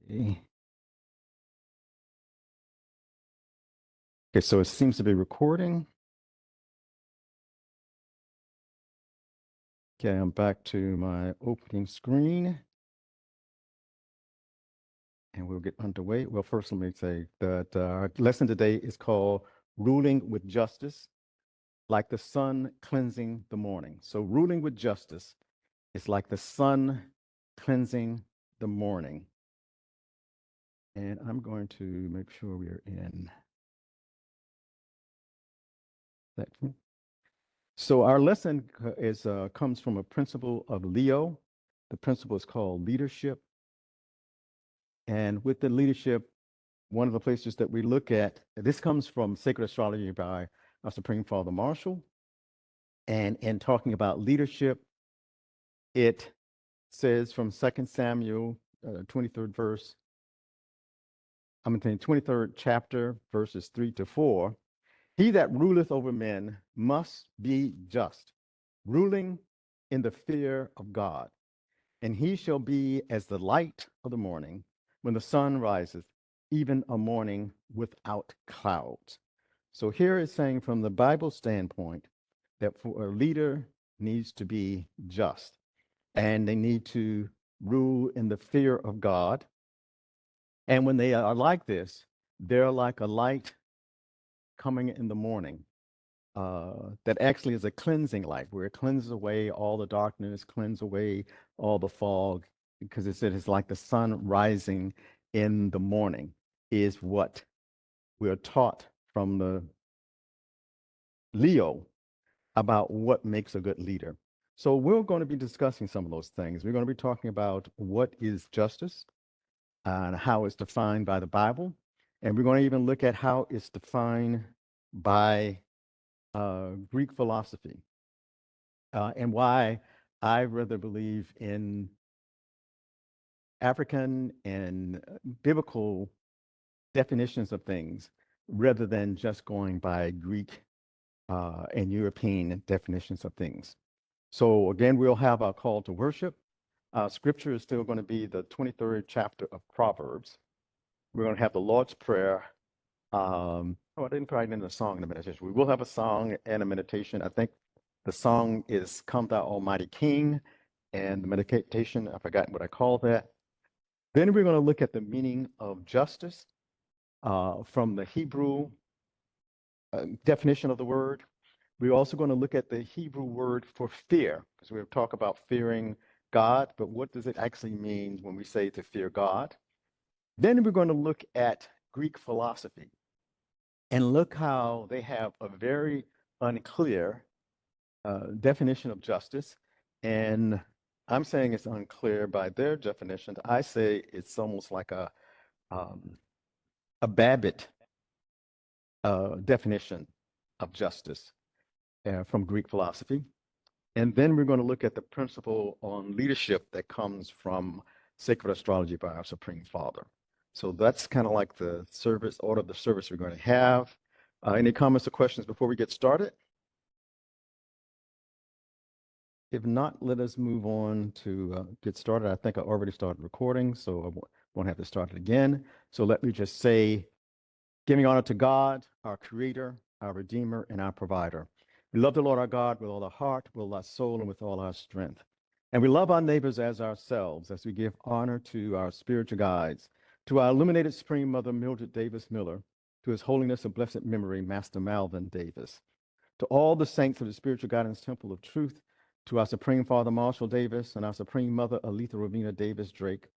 Okay, so it seems to be recording. Okay, I'm back to my opening screen and we'll get underway. Well, first, let me say that our lesson today is called Ruling with Justice, like the sun cleansing the morning. So, ruling with justice is like the sun cleansing the morning. And I'm going to make sure we are in that. So our lesson comes from a principle of Leo. The principle is called leadership. And with the leadership, one of the places that we look at, this comes from Sacred Astrology by our Supreme Father Marshall. And in talking about leadership, it says from 2 Samuel, 23rd verse, 23rd chapter, verses 3-4, he that ruleth over men must be just, ruling in the fear of God. And he shall be as the light of the morning when the sun riseth, even a morning without clouds. So here it's saying from the Bible standpoint that for a leader needs to be just and they need to rule in the fear of God. And when they are like this, they're like a light coming in the morning. That actually is a cleansing light where it cleanses away all the darkness, cleanses away all the fog, because it said it's like the sun rising in the morning is what we are taught from the Leo about what makes a good leader. So we're going to be discussing some of those things. We're going to be talking about what is justice and how it's defined by the Bible. And we're going to even look at how it's defined by Greek philosophy. And why I rather believe in African and biblical definitions of things rather than just going by Greek and European definitions of things. So again, we'll have our call to worship. Scripture is still going to be the 23rd chapter of Proverbs. We're going to have the Lord's Prayer. I didn't write in the song and the meditation. We will have a song and a meditation. I think the song is Come Thou Almighty King, and the meditation, I forgot what I call that. Then we're going to look at the meaning of justice from the Hebrew definition of the word. We're also going to look at the Hebrew word for fear, because we'll talk about fearing God, but what does it actually mean when we say to fear God? Then we're going to look at Greek philosophy and look how they have a very unclear definition of justice. And I'm saying it's unclear by their definition. I say it's almost like a Babbitt definition of justice from Greek philosophy. And then we're going to look at the principle on leadership that comes from Sacred Astrology by our Supreme Father. So that's kind of like the service, order of the service we're going to have. Any comments or questions before we get started? If not, let us move on to get started. I think I already started recording, so I won't have to start it again. So let me just say, giving honor to God, our Creator, our Redeemer, and our Provider. We love the Lord our God with all our heart, with all our soul, and with all our strength. And we love our neighbors as ourselves as we give honor to our spiritual guides, to our illuminated Supreme Mother, Mildred Davis Miller, to His Holiness of Blessed Memory, Master Malvin Davis, to all the saints of the Spiritual Guidance Temple of Truth, to our Supreme Father Marshall Davis and our Supreme Mother Aletha Ravina Davis Drake,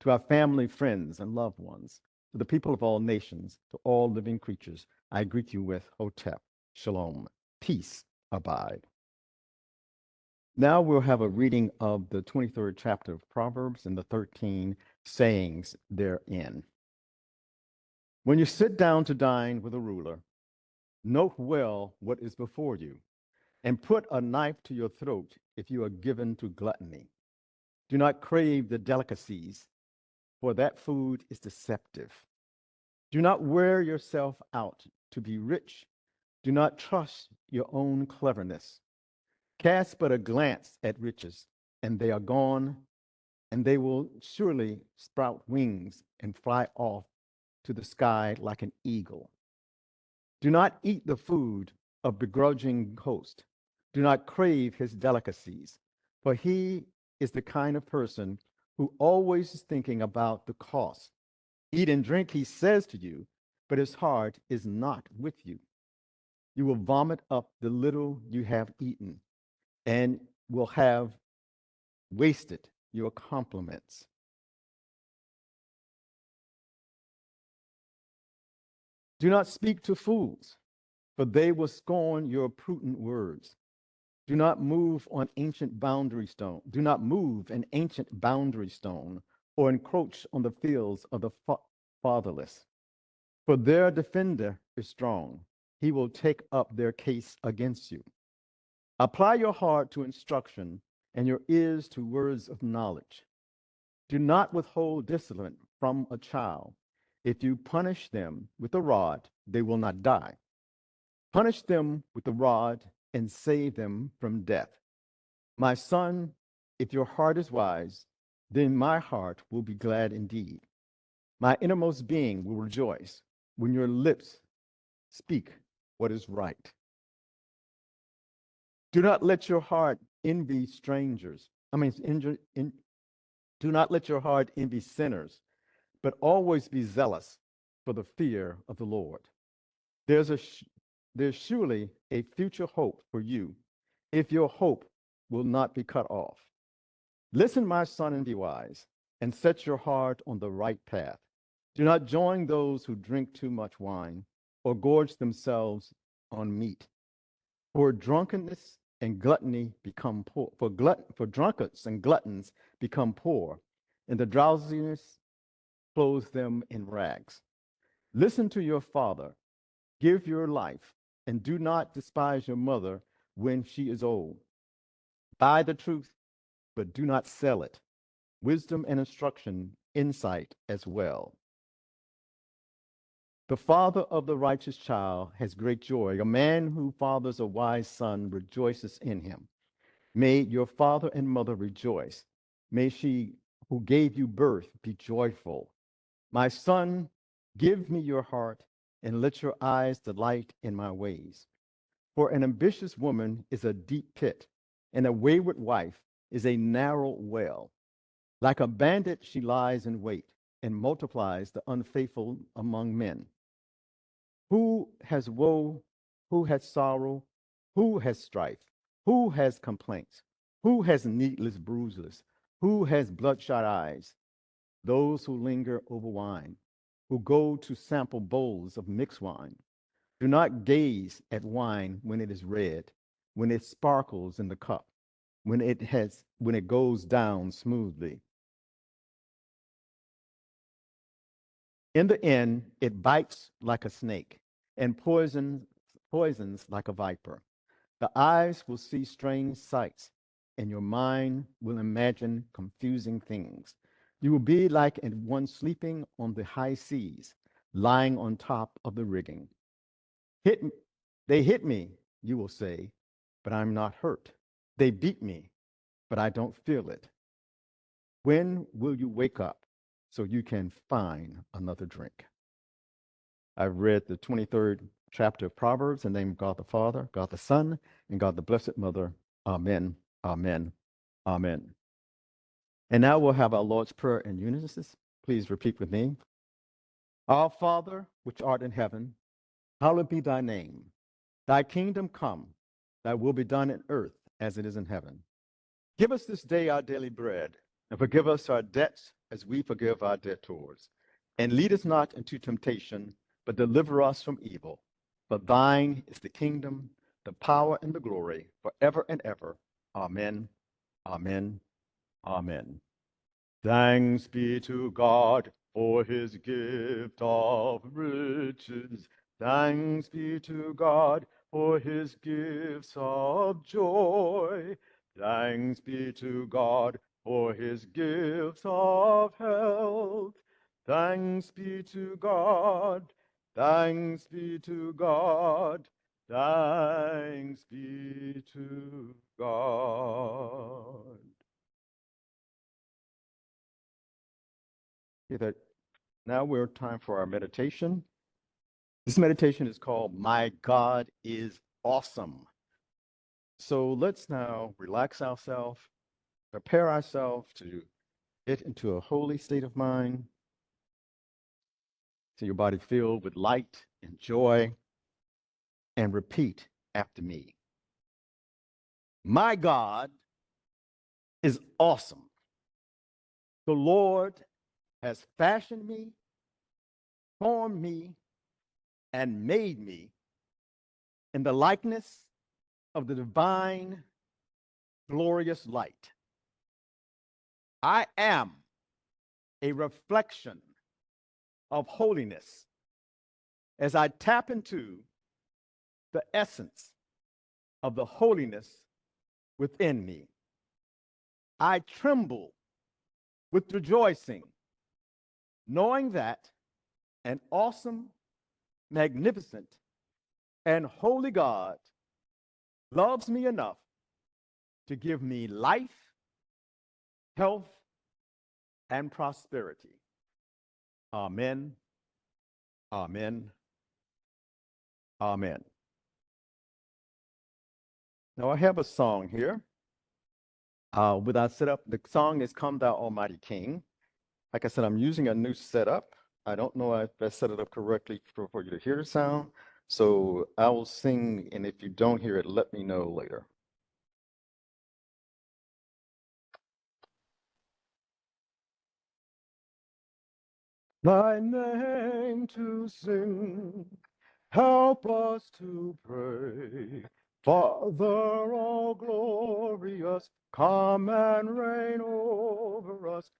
to our family, friends, and loved ones, to the people of all nations, to all living creatures, I greet you with Hotep, Shalom, peace abide. Now we'll have a reading of the 23rd chapter of Proverbs and the 13 sayings therein. When you sit down to dine with a ruler, note well what is before you, and put a knife to your throat if you are given to gluttony. Do not crave the delicacies, for that food is deceptive. Do not wear yourself out to be rich. Do not trust your own cleverness. Cast but a glance at riches, and they are gone. and they will surely sprout wings and fly off to the sky like an eagle. Do not eat the food of begrudging host. Do not crave his delicacies, for he is the kind of person who always is thinking about the cost. Eat and drink, he says to you, but his heart is not with you. You will vomit up the little you have eaten and will have wasted your compliments. Do not speak to fools, for they will scorn your prudent words. Do not move on ancient boundary stone. Do not move an ancient boundary stone or encroach on the fields of the fatherless. For their defender is strong. He will take up their case against you. Apply your heart to instruction and your ears to words of knowledge. Do not withhold discipline from a child. If you punish them with a rod, they will not die. Punish them with the rod and save them from death. My son, if your heart is wise, then my heart will be glad indeed. My innermost being will rejoice when your lips speak what is right. Do not let your heart envy strangers. Do not let your heart envy sinners, but always be zealous for the fear of the Lord. There's a there's surely a future hope for you if your hope will not be cut off. Listen, my son, and be wise, and set your heart on the right path. Do not join those who drink too much wine or gorge themselves on meat. For drunkenness and gluttony become poor. For drunkards and gluttons become poor, and the drowsiness clothes them in rags. Listen to your father, give your life, and do not despise your mother when she is old. Buy the truth, but do not sell it. Wisdom and instruction, insight as well. The father of the righteous child has great joy. A man who fathers a wise son rejoices in him. May your father and mother rejoice. May she who gave you birth be joyful. My son, give me your heart and let your eyes delight in my ways. For an ambitious woman is a deep pit, and a wayward wife is a narrow well. Like a bandit, she lies in wait and multiplies the unfaithful among men. Who has woe? Who has sorrow? Who has strife? Who has complaints? Who has needless bruises? Who has bloodshot eyes? Those who linger over wine, who go to sample bowls of mixed wine. Do not gaze at wine when it is red, when it sparkles in the cup, when it goes down smoothly. In the end, it bites like a snake and poisons like a viper. The eyes will see strange sights, and your mind will imagine confusing things. You will be like one sleeping on the high seas, lying on top of the rigging. Hit, they hit me, you will say, but I'm not hurt. They beat me, but I don't feel it. When will you wake up so you can find another drink? I've read the 23rd chapter of Proverbs in the name of God the Father, God the Son, and God the Blessed Mother. Amen, amen, amen. And now we'll have our Lord's Prayer in unison. Please repeat with me. Our Father, which art in heaven, hallowed be thy name. Thy kingdom come, thy will be done in earth as it is in heaven. Give us this day our daily bread, and forgive us our debts as we forgive our debtors. And lead us not into temptation, but deliver us from evil. For thine is the kingdom, the power, and the glory, forever and ever. Amen, amen, amen. Thanks be to God for his gift of riches. Thanks be to God for his gifts of joy. Thanks be to God for his gifts of health. Thanks be to God. Thanks be to God. Thanks be to God. Okay, that now we're time for our meditation. This meditation is called My God is Awesome. So let's now relax ourselves, prepare ourselves to get into a holy state of mind, to your body filled with light and joy, and repeat after me. My God is awesome. The Lord has fashioned me, formed me, and made me in the likeness of the divine, glorious light. I am a reflection of holiness as I tap into the essence of the holiness within me. I tremble with rejoicing, knowing that an awesome, magnificent, and holy God loves me enough to give me life, health, and prosperity. Amen. Amen. Amen. Now I have a song here. With our setup, the song is Come Thou Almighty King. Like I said, I'm using a new setup. I don't know if I set it up correctly for you to hear the sound. So I will sing, and if you don't hear it, let me know later. Thy name to sing, help us to pray. Father, all glorious, come and reign over us.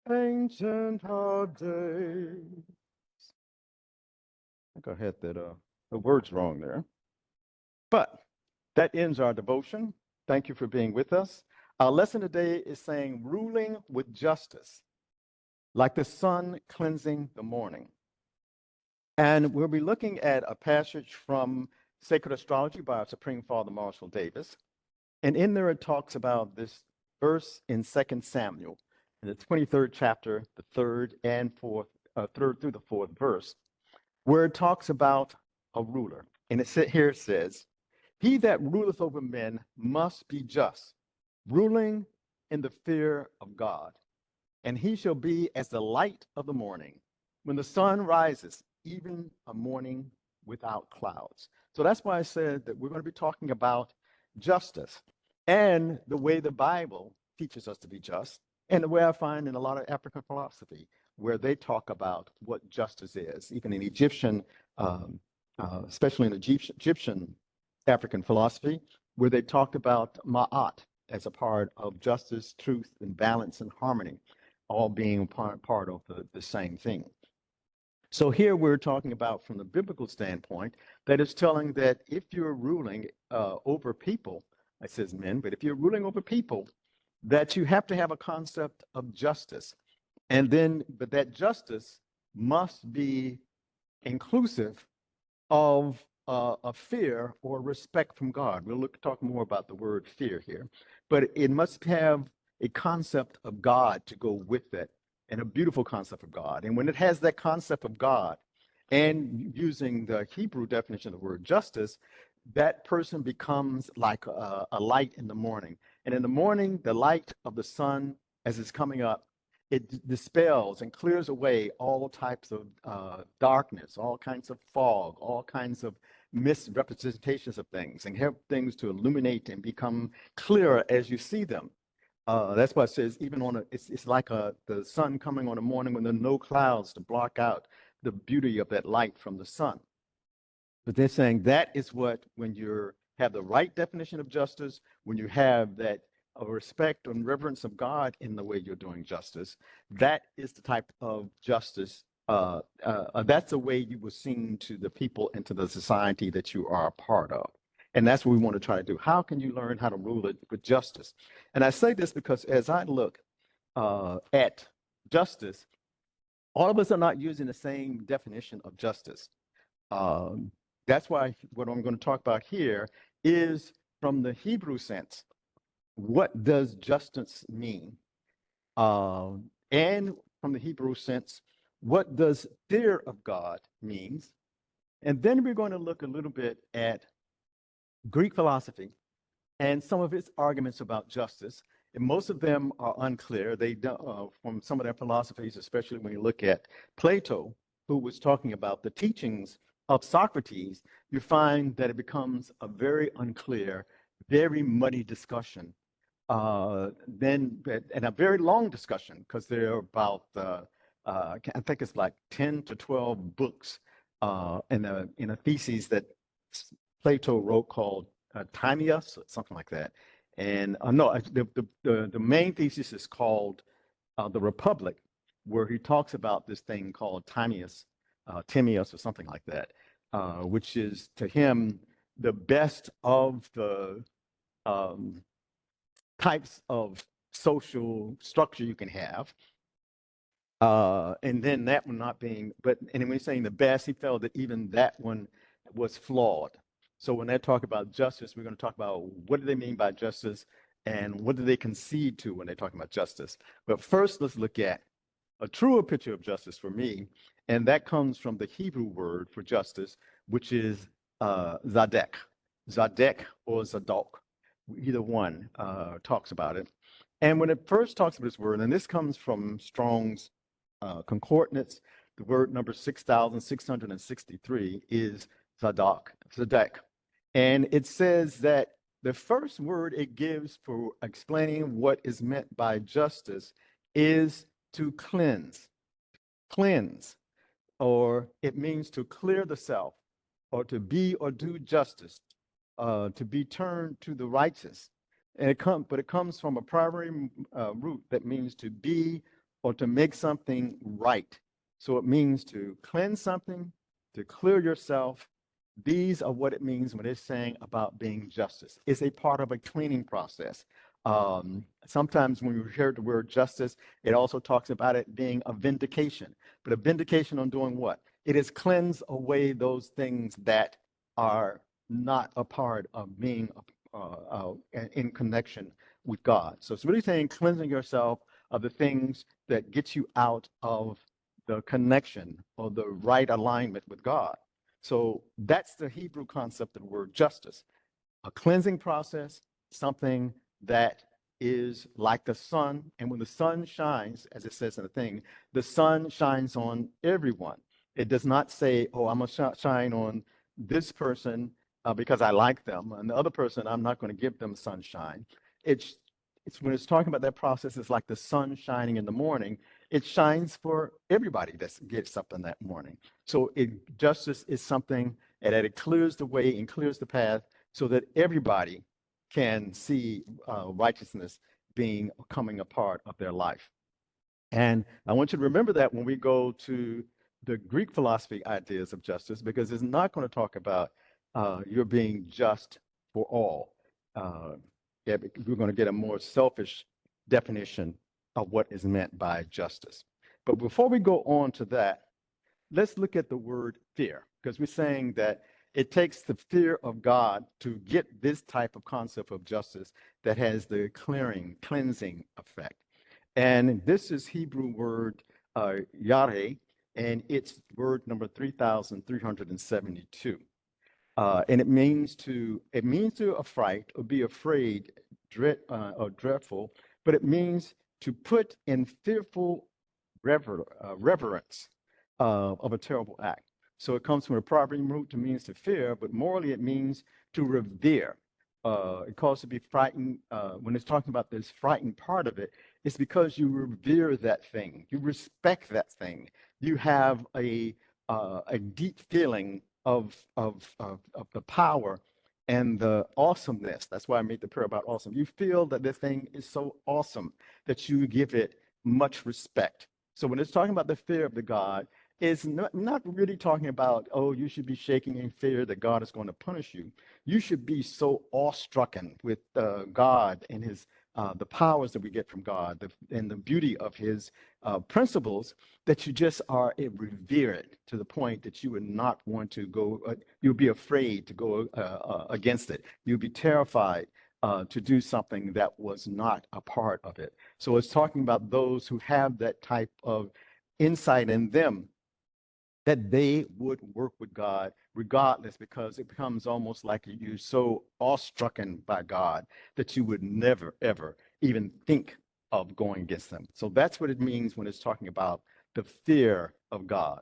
Ancient of days. I think I had the words wrong there. But that ends our devotion. Thank you for being with us. Our lesson today is saying ruling with justice, like the sun cleansing the morning. And we'll be looking at a passage from Sacred Astrology by our Supreme Father Marshall Davis. And in there it talks about this verse in 2 Samuel, in the 23rd chapter, the third through the fourth verse, where it talks about a ruler. And here it says, he that ruleth over men must be just, ruling in the fear of God. And he shall be as the light of the morning, when the sun rises, even a morning without clouds. So that's why I said that we're going to be talking about justice and the way the Bible teaches us to be just, and the way I find in a lot of African philosophy, where they talk about what justice is, even in Egyptian, especially in Egyptian African philosophy, where they talked about ma'at as a part of justice, truth, and balance and harmony, all being part of the same thing. So here we're talking about from the biblical standpoint, that it's telling that if you're ruling over people, it says men, but if you're ruling over people, that you have to have a concept of justice. And then, but that justice must be inclusive of a fear or respect from God. We'll talk more about the word fear here, but it must have a concept of God to go with it, and a beautiful concept of God. And when it has that concept of God, and using the Hebrew definition of the word justice, that person becomes like a light in the morning. And in the morning, the light of the sun, as it's coming up, it dispels and clears away all types of darkness, all kinds of fog, all kinds of misrepresentations of things, and help things to illuminate and become clearer as you see them. That's why it says even it's like the sun coming on a morning when there are no clouds to block out the beauty of that light from the sun. But they're saying that is what, when you have the right definition of justice, when you have that respect and reverence of God in the way you're doing justice, that is the type of justice. That's the way you were seen to the people and to the society that you are a part of. And that's what we want to try to do. How can you learn how to rule it with justice? And I say this because as I look at justice, all of us are not using the same definition of justice. That's why what I'm going to talk about here is from the Hebrew sense. What does justice mean? And from the Hebrew sense, what does fear of God means? And then we're going to look a little bit at Greek philosophy and some of its arguments about justice. And most of them are unclear. They from some of their philosophies, especially when you look at Plato, who was talking about the teachings of Socrates, you find that it becomes a very unclear, very muddy discussion. And a very long discussion because there are about I think it's like 10 to 12 books in a thesis that Plato wrote called Timaeus, or something like that. And no, the main thesis is called The Republic, where he talks about this thing called Timaeus, or something like that, which is to him the best of the types of social structure you can have. And then that one not being, and when he's saying the best, he felt that even that one was flawed. So when they talk about justice, we're going to talk about what do they mean by justice and what do they concede to when they're talking about justice. But first, let's look at a truer picture of justice for me, and that comes from the Hebrew word for justice, which is Tsadeq. Tsadeq or Tsadoq, either one talks about it. And when it first talks about this word, and this comes from Strong's concordance, the word number 6,663 is Tsadoq. And it says that the first word it gives for explaining what is meant by justice is to cleanse. Cleanse, or it means to clear the self, or to be or do justice, to be turned to the righteous. And but it comes from a primary root that means to be or to make something right. So it means to cleanse something, to clear yourself. These are what it means when it's saying about being justice. It's a part of a cleaning process. Sometimes when you hear the word justice, it also talks about it being a vindication. But a vindication on doing what? It is cleanse away those things that are not a part of being in connection with God. So it's really saying cleansing yourself of the things that get you out of the connection or the right alignment with God. So that's the Hebrew concept of the word justice, a cleansing process, something that is like the sun. And when the sun shines, as it says in the thing, the sun shines on everyone. It does not say, oh, I'm going to shine on this person because I like them, and the other person, I'm not going to give them sunshine. It's when it's talking about that process, it's like the sun shining in the morning. It shines for everybody that gets up in that morning. So justice is something that it clears the way and clears the path so that everybody can see righteousness coming a part of their life. And I want you to remember that when we go to the Greek philosophy ideas of justice, because it's not going to talk about you're being just for all. We're going to get a more selfish definition of what is meant by justice. But before we go on to that, let's look at the word fear, because we're saying that it takes the fear of God to get this type of concept of justice that has the cleansing effect. And this is Hebrew word yare, and it's word number 3,372. And it means to affright or be afraid, or dreadful, but it means to put in fearful reverence of a terrible act. So it comes from a proverb root to means to fear, but morally it means to revere. It calls to be frightened. When it's talking about this frightened part of it, it's because you revere that thing, you respect that thing, you have a deep feeling of the power and the awesomeness. That's why I made the prayer about awesome. You feel that this thing is so awesome that you give it much respect. So when it's talking about the fear of the God, it's not really talking about, oh, you should be shaking in fear that God is going to punish you. You should be so awestrucken with God and his the powers that we get from God and the beauty of his principles that you just are revered to the point that you would not want to go, you'll be afraid to go against it. You'll be terrified to do something that was not a part of it. So it's talking about those who have that type of insight in them, that they would work with God regardless, because it becomes almost like you're so awestruck by God that you would never, ever even think of going against them. So that's what it means when it's talking about the fear of God.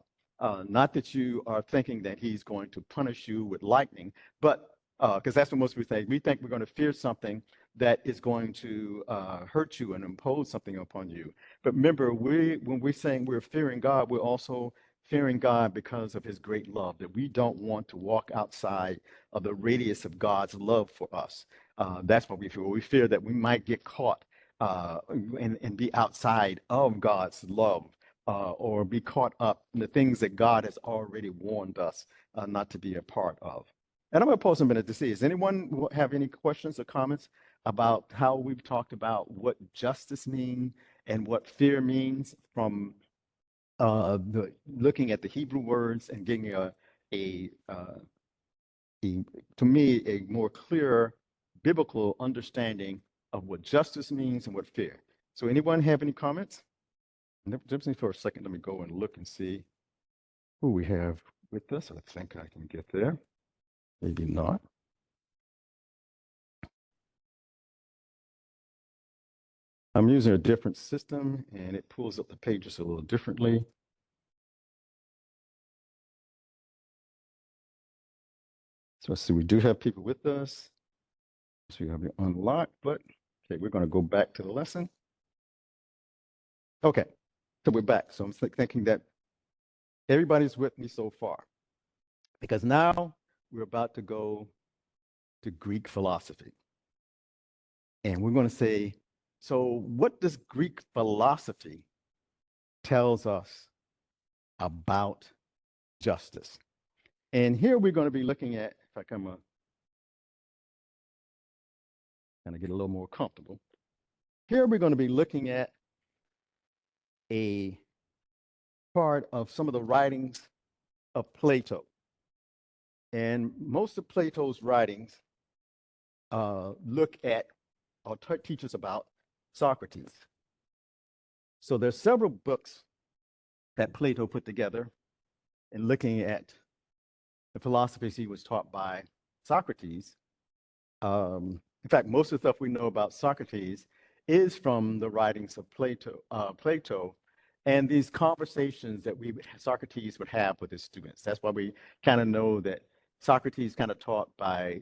Not that you are thinking that he's going to punish you with lightning, but because that's what most people think. We think we're going to fear something that is going to hurt you and impose something upon you. But remember, when we're saying we're fearing God, we're also fearing God because of his great love, that we don't want to walk outside of the radius of God's love for us. That's what we fear. We fear that we might get caught and be outside of God's love, or be caught up in the things that God has already warned us not to be a part of. And I'm going to pause a minute to see, does anyone have any questions or comments about how we've talked about what justice means and what fear means, from looking at the Hebrew words and getting to me, a more clear biblical understanding of what justice means and what fear. So anyone have any comments? Just for a second, let me go and look and see who we have with us. I think I can get there. Maybe not. I'm using a different system and it pulls up the pages a little differently. So let's see, we do have people with us. So we have it unlocked, but okay, we're going to go back to the lesson. Okay, so we're back. So I'm thinking that everybody's with me so far, because now we're about to go to Greek philosophy. And we're going to say, so what does Greek philosophy tells us about justice? And here we're going to be looking at, if I come up, kind of get a little more comfortable. Here we're going to be looking at a part of some of the writings of Plato. And most of Plato's writings look at or teach us about Socrates. So there's several books that Plato put together in looking at the philosophies he was taught by Socrates. In fact, most of the stuff we know about Socrates is from the writings of Plato, and these conversations that Socrates would have with his students. That's why we kind of know that Socrates kind of taught by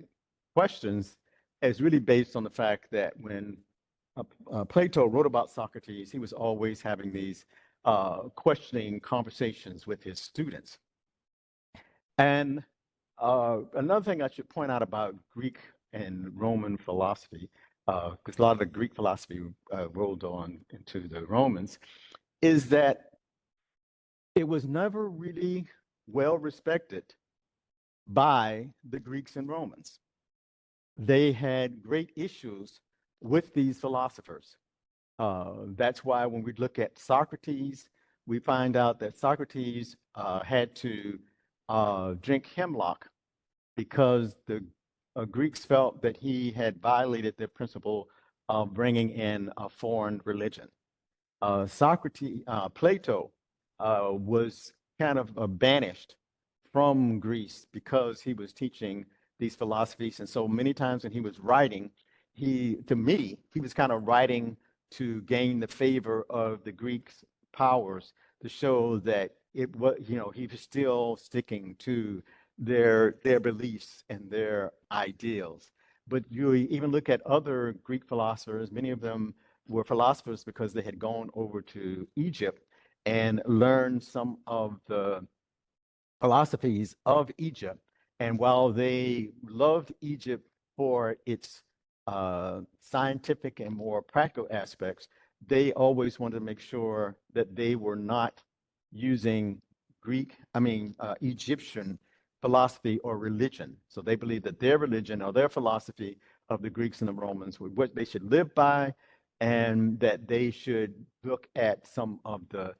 questions, is really based on the fact that when Plato wrote about Socrates, he was always having these questioning conversations with his students. And another thing I should point out about Greek and Roman philosophy, because a lot of the Greek philosophy rolled on into the Romans, is that it was never really well respected by the Greeks and Romans. They had great issues with these philosophers. That's why when we look at Socrates, we find out that Socrates had to drink hemlock because the Greeks felt that he had violated the principle of bringing in a foreign religion. Plato was kind of banished from Greece because he was teaching these philosophies. And so many times when he was writing, he was kind of writing to gain the favor of the Greek powers, to show that he was still sticking to their beliefs and their ideals. But you even look at other Greek philosophers, many of them were philosophers because they had gone over to Egypt and learned some of the philosophies of Egypt. And while they loved Egypt for its scientific and more practical aspects, they always wanted to make sure that they were not using Egyptian philosophy or religion. So they believed that their religion or their philosophy of the Greeks and the Romans was what they should live by, and that they should look at some of the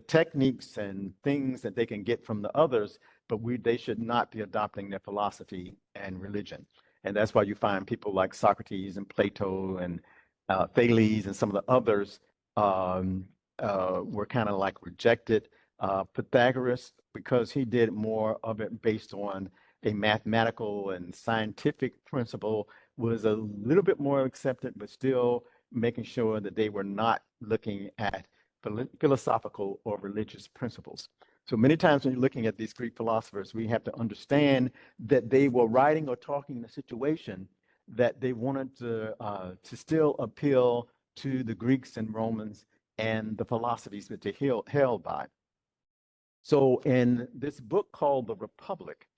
techniques and things that they can get from the others, but they should not be adopting their philosophy and religion. And that's why you find people like Socrates and Plato and Thales and some of the others were kind of like rejected. Pythagoras, because he did more of it based on a mathematical and scientific principle, was a little bit more accepted, but still making sure that they were not looking at philosophical or religious principles. So many times when you're looking at these Greek philosophers, we have to understand that they were writing or talking in a situation that they wanted to still appeal to the Greeks and Romans and the philosophies that they held by. So in this book called The Republic,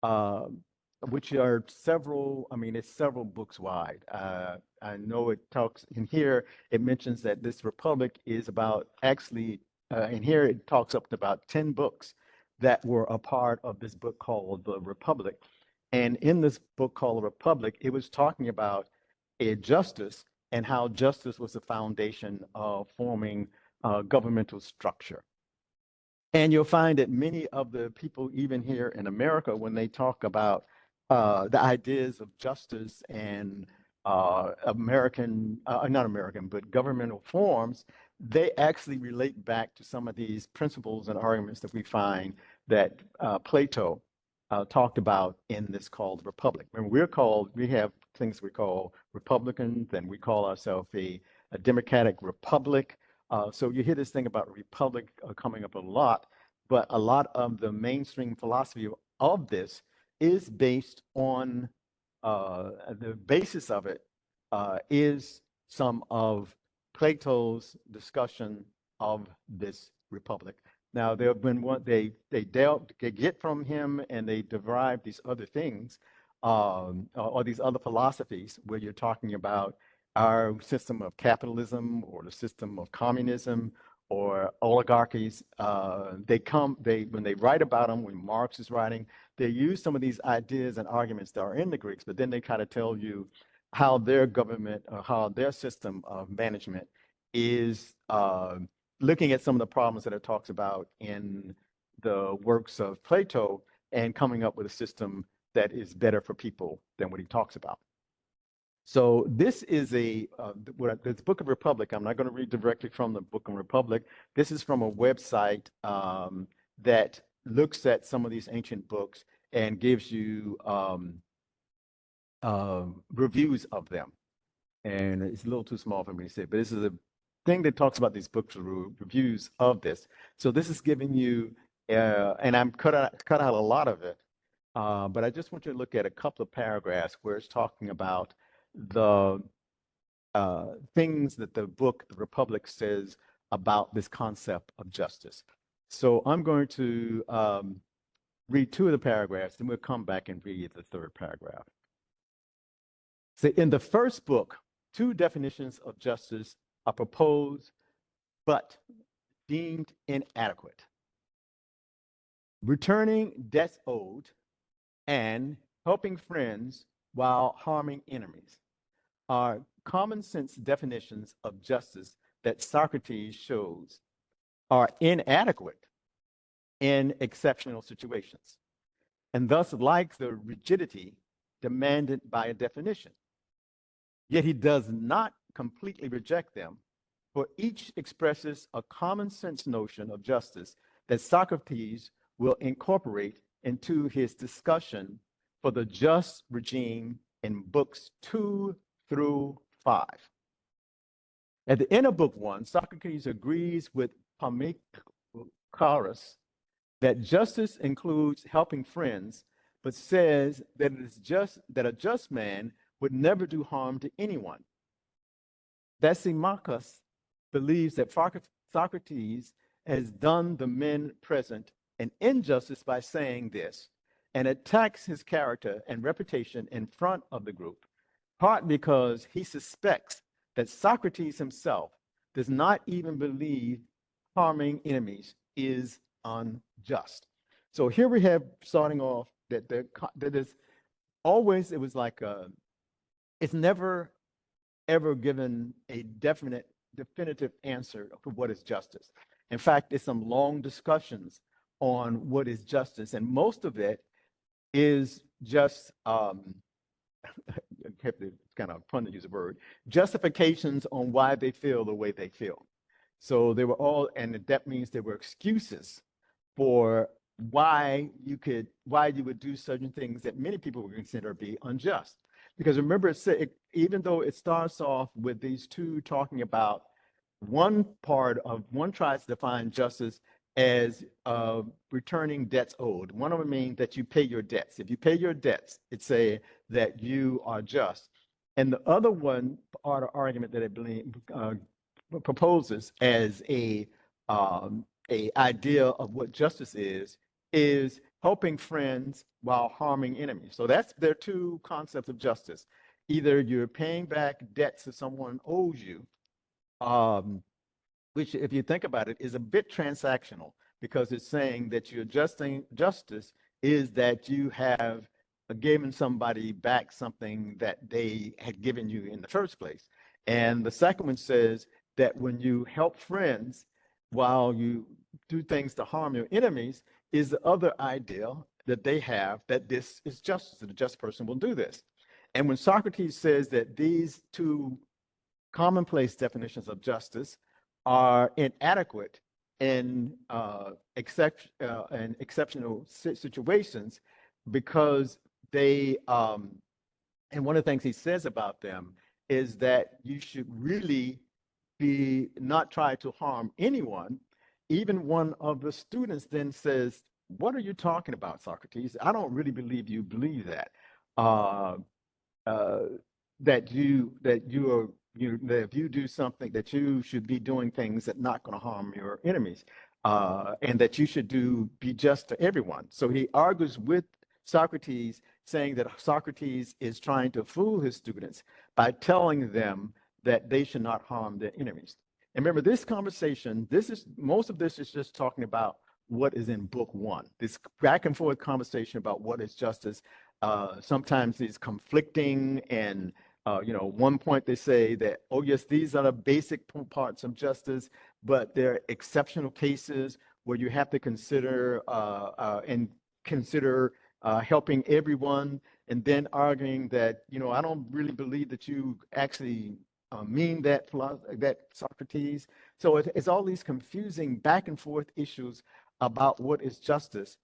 uh, which are several, I mean, it's several books wide. I know it talks in here, it mentions that this republic is about actually, in here it talks up to about 10 books that were a part of this book called The Republic. And in this book called The Republic, it was talking about a justice and how justice was the foundation of forming governmental structure. And you'll find that many of the people, even here in America, when they talk about the ideas of justice and not American, but governmental forms, they actually relate back to some of these principles and arguments that we find that Plato talked about in this called Republic. Remember, we have things we call Republicans, and we call ourselves a democratic republic. So you hear this thing about republic coming up a lot, but a lot of the mainstream philosophy of this is based on the basis of it is some of Plato's discussion of this republic. Now there have been what they get from him, and they derive these other things or these other philosophies where you're talking about our system of capitalism or the system of communism or oligarchies. When they write about them, when Marx is writing, they use some of these ideas and arguments that are in the Greeks, but then they kind of tell you how their government or how their system of management is looking at some of the problems that it talks about in the works of Plato and coming up with a system that is better for people than what he talks about. So this is this Book of Republic. I'm not going to read directly from the Book of Republic. This is from a website that looks at some of these ancient books and gives you reviews of them. And it's a little too small for me to say, but this is a thing that talks about these books, reviews of this. So this is giving you, and I'm cut out a lot of it, but I just want you to look at a couple of paragraphs where it's talking about the things that the book, The Republic, says about this concept of justice. So I'm going to read two of the paragraphs, then we'll come back and read the third paragraph. So in the first book, two definitions of justice are proposed, but deemed inadequate. Returning debts owed and helping friends while harming enemies are common sense definitions of justice that Socrates shows are inadequate in exceptional situations, and thus lack the rigidity demanded by a definition. Yet he does not completely reject them, for each expresses a common sense notion of justice that Socrates will incorporate into his discussion for the just regime in books 2 through 5. At the end of book 1, Socrates agrees with Pamikkaros that justice includes helping friends, but says that it is just that a just man would never do harm to anyone. Tsadeq believes that Socrates has done the men present an injustice by saying this, and attacks his character and reputation in front of the group, part because he suspects that Socrates himself does not even believe harming enemies is unjust. So here we have, starting off, that is always, it was like it's never ever given a definitive answer for what is justice. In fact, there's some long discussions on what is justice, and most of it is just it's kind of fun to use a word, justifications on why they feel the way they feel. So they were all, and that means there were excuses for why you would do certain things that many people would consider be unjust. Because remember, even though it starts off with these two talking about one tries to define justice as returning debts owed. One of them means that you pay your debts. If you pay your debts, it's say that you are just. And the other one part of argument that I believe proposes as a idea of what justice is helping friends while harming enemies. So there are two concepts of justice. Either you're paying back debts that someone owes you, um, which, if you think about it, is a bit transactional because it's saying that you're adjusting justice is that you have given somebody back something that they had given you in the first place. And the second one says that when you help friends while you do things to harm your enemies, is the other idea that they have that this is justice, that a just person will do this. And when Socrates says that these two commonplace definitions of justice are inadequate in exceptional situations because they, and one of the things he says about them is that you should really be not try to harm anyone. Even one of the students then says, "What are you talking about, Socrates? I don't really believe you believe that." Uh, uh, that if you do something that you should be doing things that not going to harm your enemies, and that you should be just to everyone. So he argues with Socrates, saying that Socrates is trying to fool his students by telling them that they should not harm their enemies. And remember, this conversation, most of this is just talking about what is in book one. This back and forth conversation about what is justice sometimes is conflicting and one point they say that, oh yes, these are the basic parts of justice, but there are exceptional cases where you have to consider helping everyone, and then arguing that, I don't really believe that you actually mean that Socrates. So it's all these confusing back and forth issues about what is justice.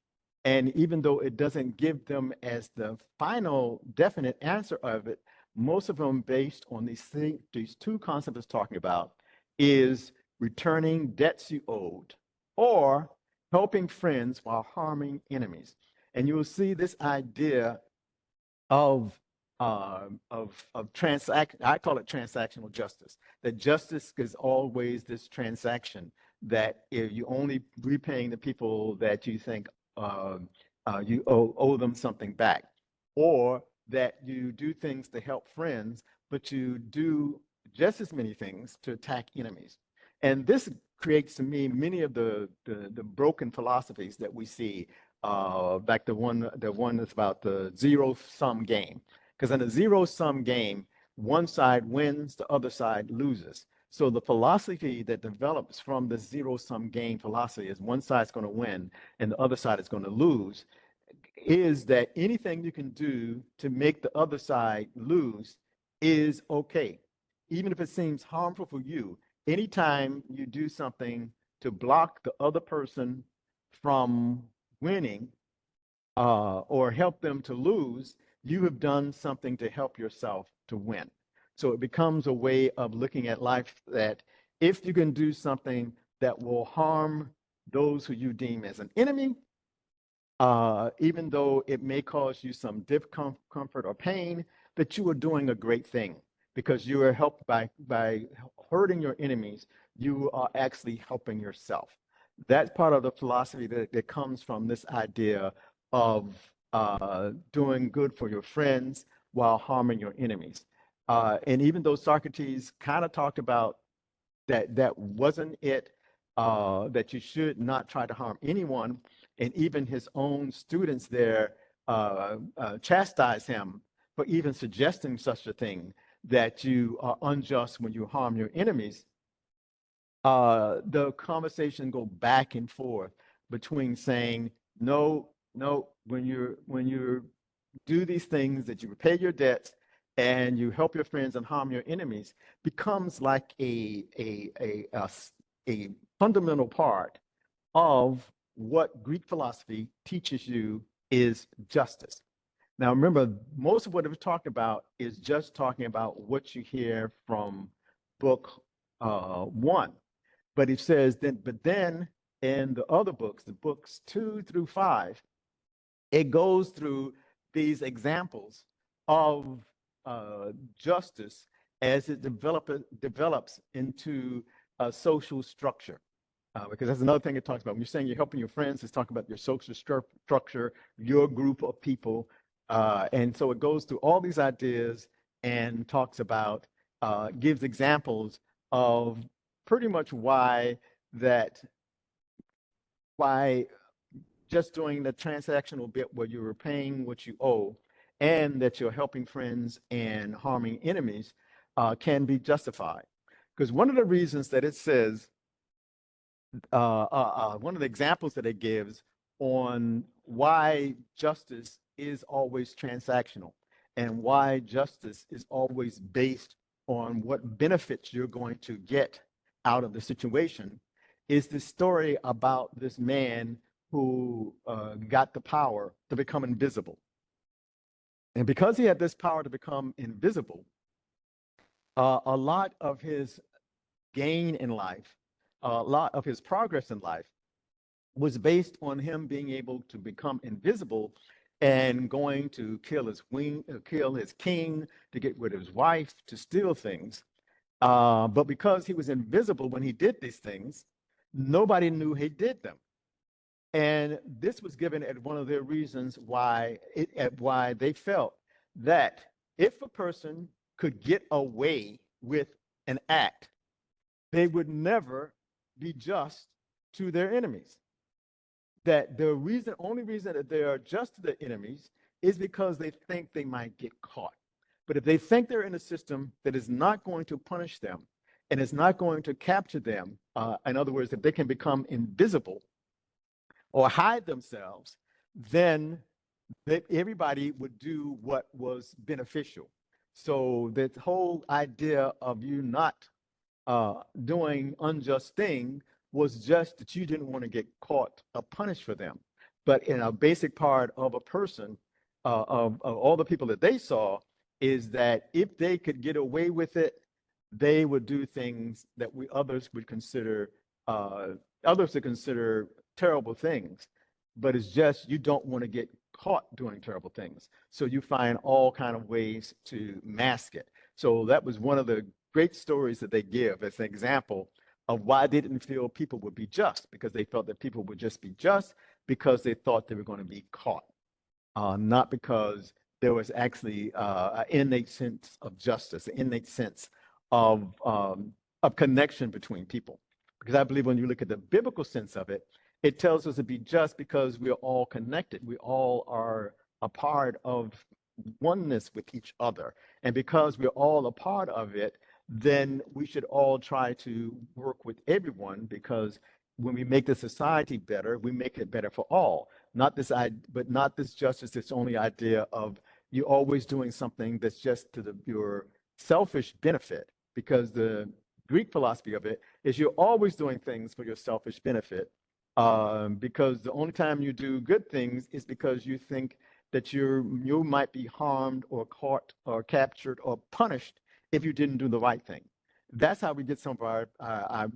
And even though it doesn't give them as the final definite answer of it, most of them based on these two concepts talking about is returning debts you owed or helping friends while harming enemies. And you will see this idea of transaction. I call it transactional justice. That justice is always this transaction that if you only repaying the people that you think you owe them something back, or that you do things to help friends, but you do just as many things to attack enemies. And this creates to me many of the broken philosophies that we see, like the one that's about the zero sum game. Because in a zero sum game, one side wins, the other side loses. So the philosophy that develops from the zero sum game philosophy is one side's going to win and the other side is going to lose, is that anything you can do to make the other side lose is okay. Even if it seems harmful for you, anytime you do something to block the other person from winning, or help them to lose, you have done something to help yourself to win. So it becomes a way of looking at life that if you can do something that will harm those who you deem as an enemy, even though it may cause you some discomfort or pain, that you are doing a great thing because you are helped by hurting your enemies. You are actually helping yourself. That's part of the philosophy that comes from this idea of doing good for your friends while harming your enemies. And even though Socrates kind of talked about that wasn't it, that you should not try to harm anyone, and even his own students there chastise him for even suggesting such a thing, that you are unjust when you harm your enemies. The conversation go back and forth between saying no, when you're do these things, that you repay your debts, and you help your friends and harm your enemies, becomes like a fundamental part of what Greek philosophy teaches you is justice. Now, remember, most of what we've talked about is just talking about what you hear from book one. But it says but then in the other books, the books 2 through 5, it goes through these examples of justice as it develops into a social structure. Because that's another thing it talks about. When you're saying you're helping your friends, it's talking about your social structure, your group of people. And so it goes through all these ideas and talks about, gives examples of pretty much why just doing the transactional bit where you're repaying what you owe and that you're helping friends and harming enemies can be justified. Because one of the reasons that it says, one of the examples that it gives on why justice is always transactional and why justice is always based on what benefits you're going to get out of the situation is the story about this man who got the power to become invisible. And because he had this power to become invisible, a lot of his gain in life, a lot of his progress in life was based on him being able to become invisible and going to kill his king, to get rid of his wife, to steal things. But because he was invisible when he did these things, nobody knew he did them. And this was given as one of their reasons why they felt that if a person could get away with an act, they would never be just to their enemies. That the only reason that they are just to their enemies is because they think they might get caught. But if they think they're in a system that is not going to punish them and is not going to capture them, in other words, if they can become invisible or hide themselves, then everybody would do what was beneficial. So that whole idea of you not doing unjust thing was just that you didn't want to get caught or punished for them. But in a basic part of a person, of all the people that they saw, is that if they could get away with it, they would do things that others would consider terrible things. But it's just you don't want to get caught doing terrible things, so you find all kind of ways to mask it. So that was one of the great stories that they give as an example of why they didn't feel people would be just, because they felt that people would just be just because they thought they were going to be caught, not because there was actually an innate sense of justice, an innate sense of connection between people. Because I believe when you look at the biblical sense of it, it tells us to be just because we're all connected. We all are a part of oneness with each other. And because we're all a part of it, then we should all try to work with everyone, because when we make the society better, we make it better for all. Not this justice, this only idea of you always doing something that's just to your selfish benefit, because the Greek philosophy of it is you're always doing things for your selfish benefit, because the only time you do good things is because you think that you might be harmed or caught or captured or punished if you didn't do the right thing. That's how we get some of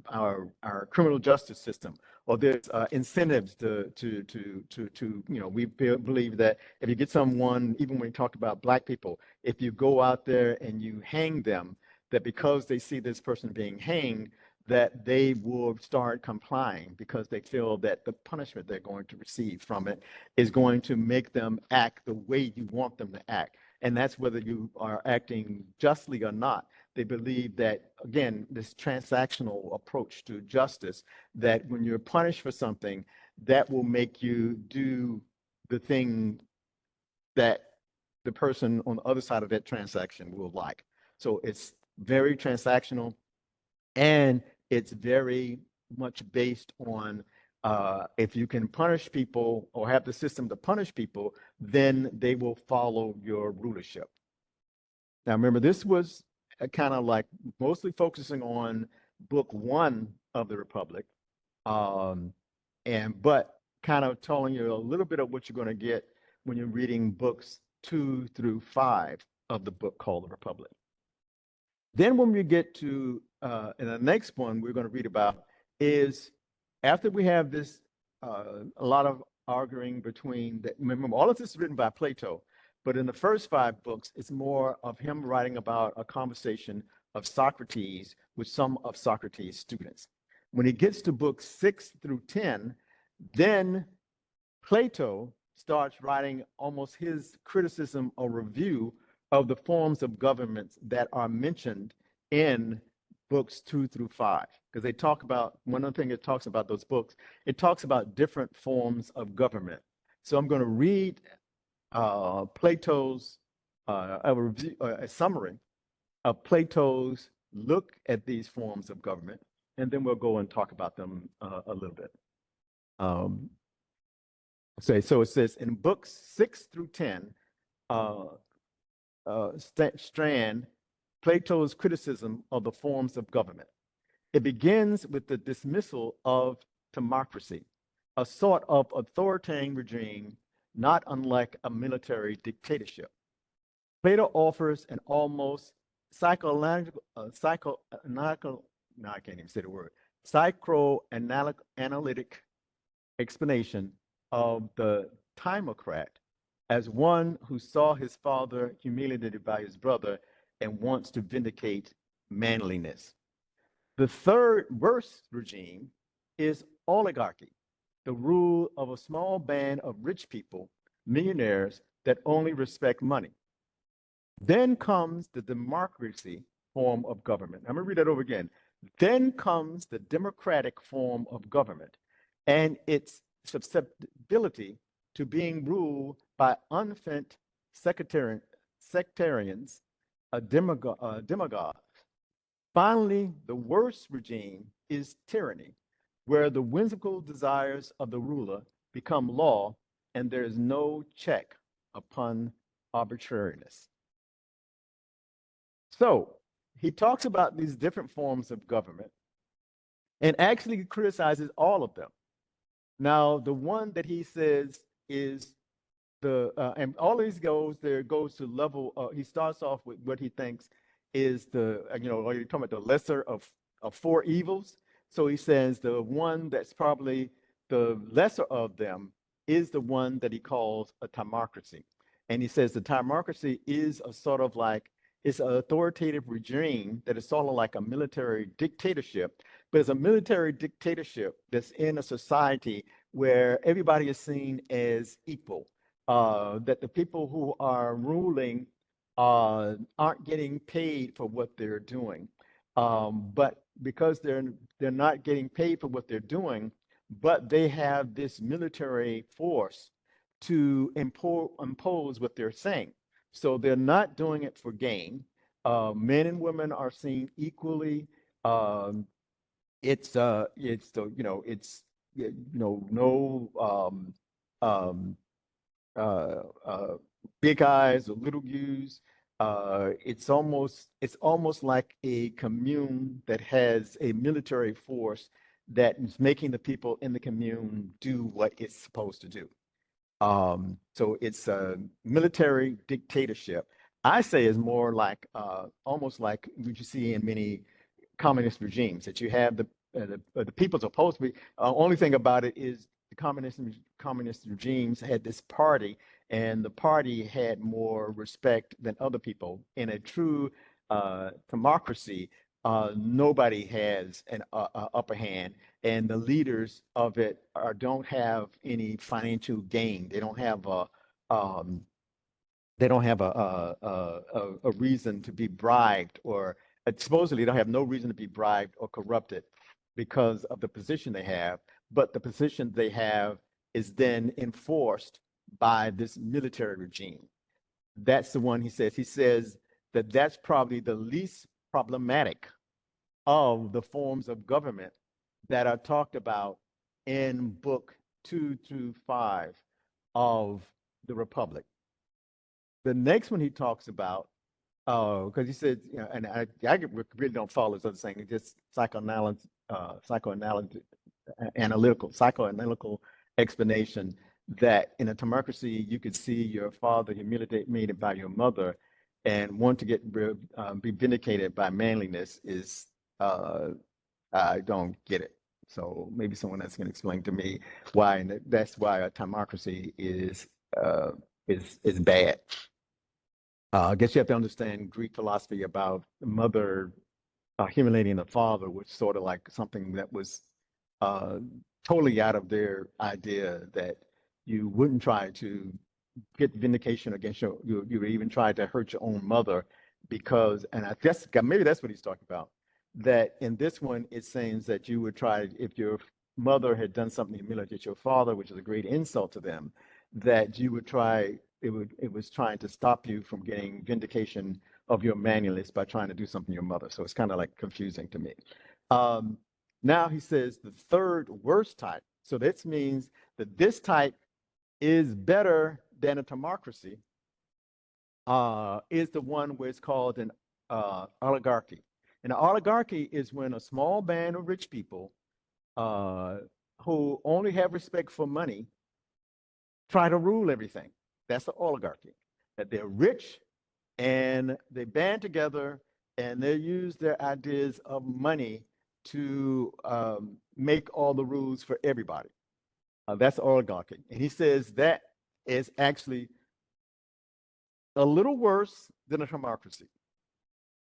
our criminal justice system. Or there's incentives to we believe that if you get someone, even when we talk about Black people, if you go out there and you hang them, that because they see this person being hanged, that they will start complying, because they feel that the punishment they're going to receive from it is going to make them act the way you want them to act. And that's whether you are acting justly or not. They believe that, again, this transactional approach to justice, that when you're punished for something, that will make you do the thing that the person on the other side of that transaction will like. So it's very transactional, and it's very much based on If you can punish people or have the system to punish people, then they will follow your rulership. Now, remember, this was kind of like mostly focusing on book one of the Republic, but kind of telling you a little bit of what you're going to get when you're reading books 2 through 5 of the book called the Republic. Then when we get to, and the next one we're going to read about is after we have this, a lot of arguing between, remember, all of this is written by Plato, but in the first 5 books, it's more of him writing about a conversation of Socrates with some of Socrates' students. When he gets to books 6 through 10, then Plato starts writing almost his criticism or review of the forms of governments that are mentioned in books 2 through 5. Because they talk about, one of the things it talks about those books, it talks about different forms of government. So I'm going to read Plato's, a summary of Plato's look at these forms of government, and then we'll go and talk about them a little bit. So it says in books 6 through 10, strand Plato's criticism of the forms of government. It begins with the dismissal of democracy, a sort of authoritarian regime not unlike a military dictatorship. Plato offers an almost psychoanalytic, psychoanalytic explanation of the timocrat as one who saw his father humiliated by his brother and wants to vindicate manliness. The third worst regime is oligarchy, the rule of a small band of rich people, millionaires that only respect money. Then comes the democracy form of government. I'm going to read that over again. Then comes the democratic form of government and its susceptibility to being ruled by unfit sectarians, demagogues. Finally, the worst regime is tyranny, where the whimsical desires of the ruler become law and there is no check upon arbitrariness. So he talks about these different forms of government and actually criticizes all of them. Now, the one that he says is and all these goes to level, he starts off with what he thinks is you're talking about the lesser of 4 evils. So he says the one that's probably the lesser of them is the one that he calls a timocracy. And he says the timocracy is a sort of like, it's an authoritative regime that is sort of like a military dictatorship, but it's a military dictatorship that's in a society where everybody is seen as equal, that the people who are ruling aren't getting paid for what they're doing. But because they're not getting paid for what they're doing, but they have this military force to impose what they're saying. So they're not doing it for gain. Men and women are seen equally. It's no big eyes or little U's. It's almost like a commune that has a military force that is making the people in the commune do what it's supposed to do. So it's a military dictatorship. I say is more like almost like what you see in many communist regimes, that you have the people supposed to be. Only thing about it is the communist regimes had this party, and the party had more respect than other people. In a true democracy, nobody has an upper hand, and the leaders of it don't have any financial gain. They don't have a reason to be bribed, or supposedly don't have no reason to be bribed or corrupted because of the position they have. But the position they have is then enforced by this military regime. That's the one he says. He says that that's probably the least problematic of the forms of government that are talked about in book 2 through 5 of the Republic. The next one he talks about, because he said, you know, and I really don't follow this other thing. It's just psychoanalytical explanation that in a democracy you could see your father humiliated by your mother, and want to be vindicated by manliness is I don't get it. So maybe someone else can explain to me why, and that's why a democracy is bad. I guess you have to understand Greek philosophy about the mother humiliating the father was sort of like something that was uh, totally out of their idea, that you wouldn't try to get vindication against you would even try to hurt your own mother, because, and I guess maybe that's what he's talking about, that in this one it seems that you would try, if your mother had done something to humiliate your father, which is a great insult to them, that you would try, it was trying to stop you from getting vindication of your manliness by trying to do something to your mother. So it's kind of like confusing to me. Now he says the third worst type. So this means that this type is better than a democracy, is the one where it's called an oligarchy. And an oligarchy is when a small band of rich people who only have respect for money try to rule everything. That's the oligarchy. That they're rich and they band together and they use their ideas of money to make all the rules for everybody. That's oligarchy. And he says that is actually a little worse than a democracy.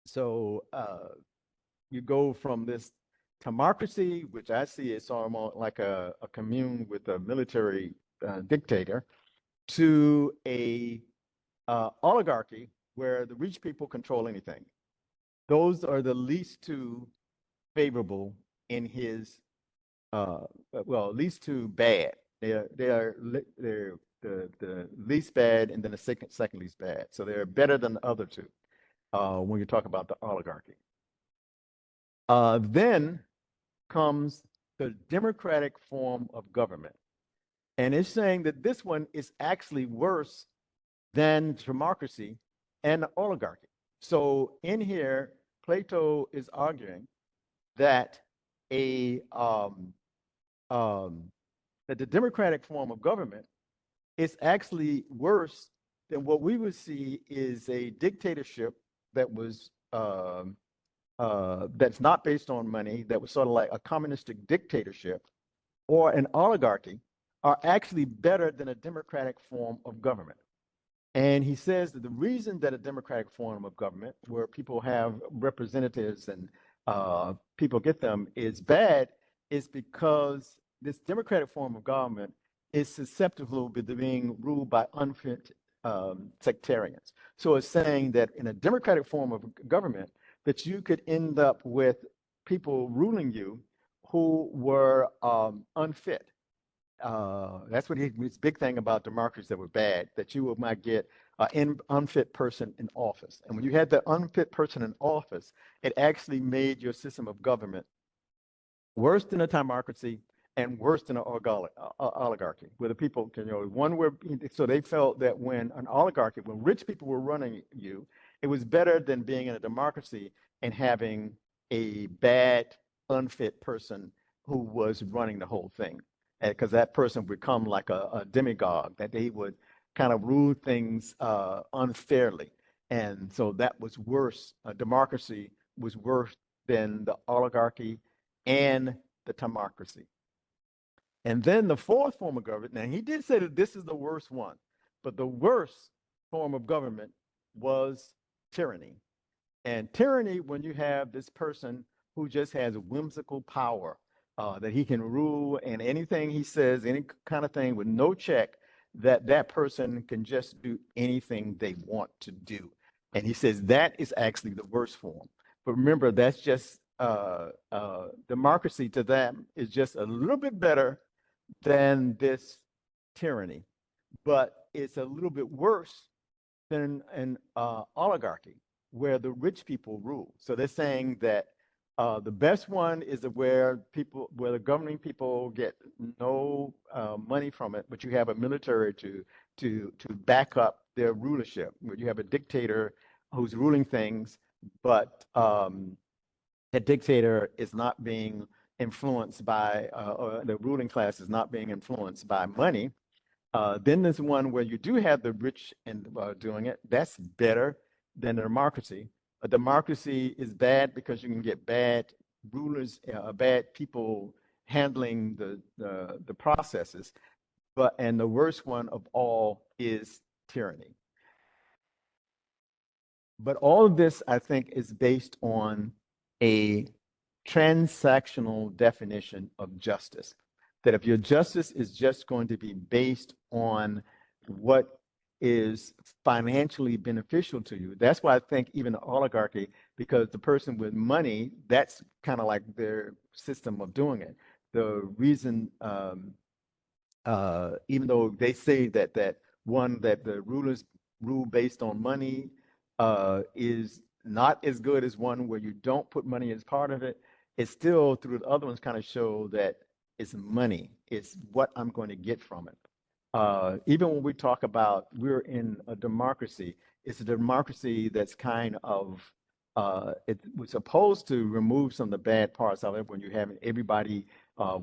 So you go from this democracy, which I see is almost like a commune with a military dictator, to a oligarchy where the rich people control anything. Those are the least two favorable in his, well, least two bad. They're the least bad, and then the second least bad. So they're better than the other two when you talk about the oligarchy. Then comes the democratic form of government. And it's saying that this one is actually worse than democracy and the oligarchy. So in here, Plato is arguing that that the democratic form of government is actually worse than what we would see is a dictatorship that was that's not based on money, that was sort of like a communistic dictatorship, or an oligarchy, are actually better than a democratic form of government. And he says that the reason that a democratic form of government, where people have representatives and people get them, is bad, is because this democratic form of government is susceptible to being ruled by unfit sectarians. So it's saying that in a democratic form of government, that you could end up with people ruling you who were unfit. That's what his big thing about democracies that were bad, that you might get an unfit person in office. And when you had that unfit person in office, it actually made your system of government worse than a democracy and worse than an oligarchy, where the people can, one where, so they felt that when an oligarchy, when rich people were running you, it was better than being in a democracy and having a bad, unfit person who was running the whole thing. Because that person would become like a demagogue, that they would kind of rule things unfairly. And so that was worse. Democracy was worse than the oligarchy and the democracy. And then the fourth form of government, now he did say that this is the worst one, but the worst form of government was tyranny. And tyranny, when you have this person who just has whimsical power, that he can rule, and anything he says, any kind of thing with no check, that person can just do anything they want to do. And he says that is actually the worst form. But remember, that's just democracy to them is just a little bit better than this tyranny, but it's a little bit worse than an oligarchy where the rich people rule. So they're saying that The best one is where the governing people get no money from it, but you have a military to back up their rulership. Where you have a dictator who's ruling things, but that dictator is not being influenced by, or the ruling class is not being influenced by money. Then there's one where you do have the rich and doing it. That's better than a democracy. A democracy is bad because you can get bad rulers, bad people handling the processes. And the worst one of all is tyranny. But all of this, I think, is based on a transactional definition of justice. That if your justice is just going to be based on what is financially beneficial to you, that's why I think even the oligarchy, because the person with money, that's kind of like their system of doing it. The reason, even though they say that the rulers rule based on money is not as good as one where you don't put money as part of it. It's still, through the other ones, kind of show that it's money. It's what I'm going to get from it. Even when we talk about we're in a democracy, it's a democracy that's kind of it was supposed to remove some of the bad parts of it when you're having everybody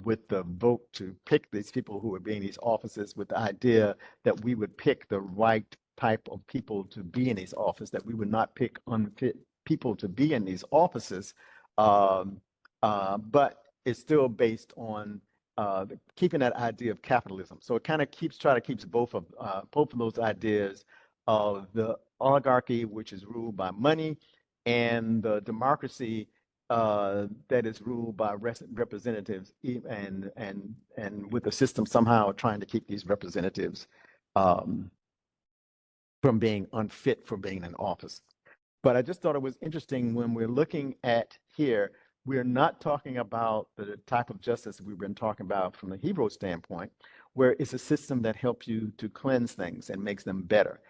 with the vote to pick these people who would be in these offices, with the idea that we would pick the right type of people to be in these offices, that we would not pick unfit people to be in these offices. But it's still based on keeping that idea of capitalism. So it kind of keeps both of those ideas of the oligarchy, which is ruled by money, and the democracy that is ruled by representatives, and with the system somehow trying to keep these representatives from being unfit for being in office. But I just thought it was interesting when we're looking at here, we're not talking about the type of justice we've been talking about from the Hebrew standpoint, where it's a system that helps you to cleanse things and makes them better.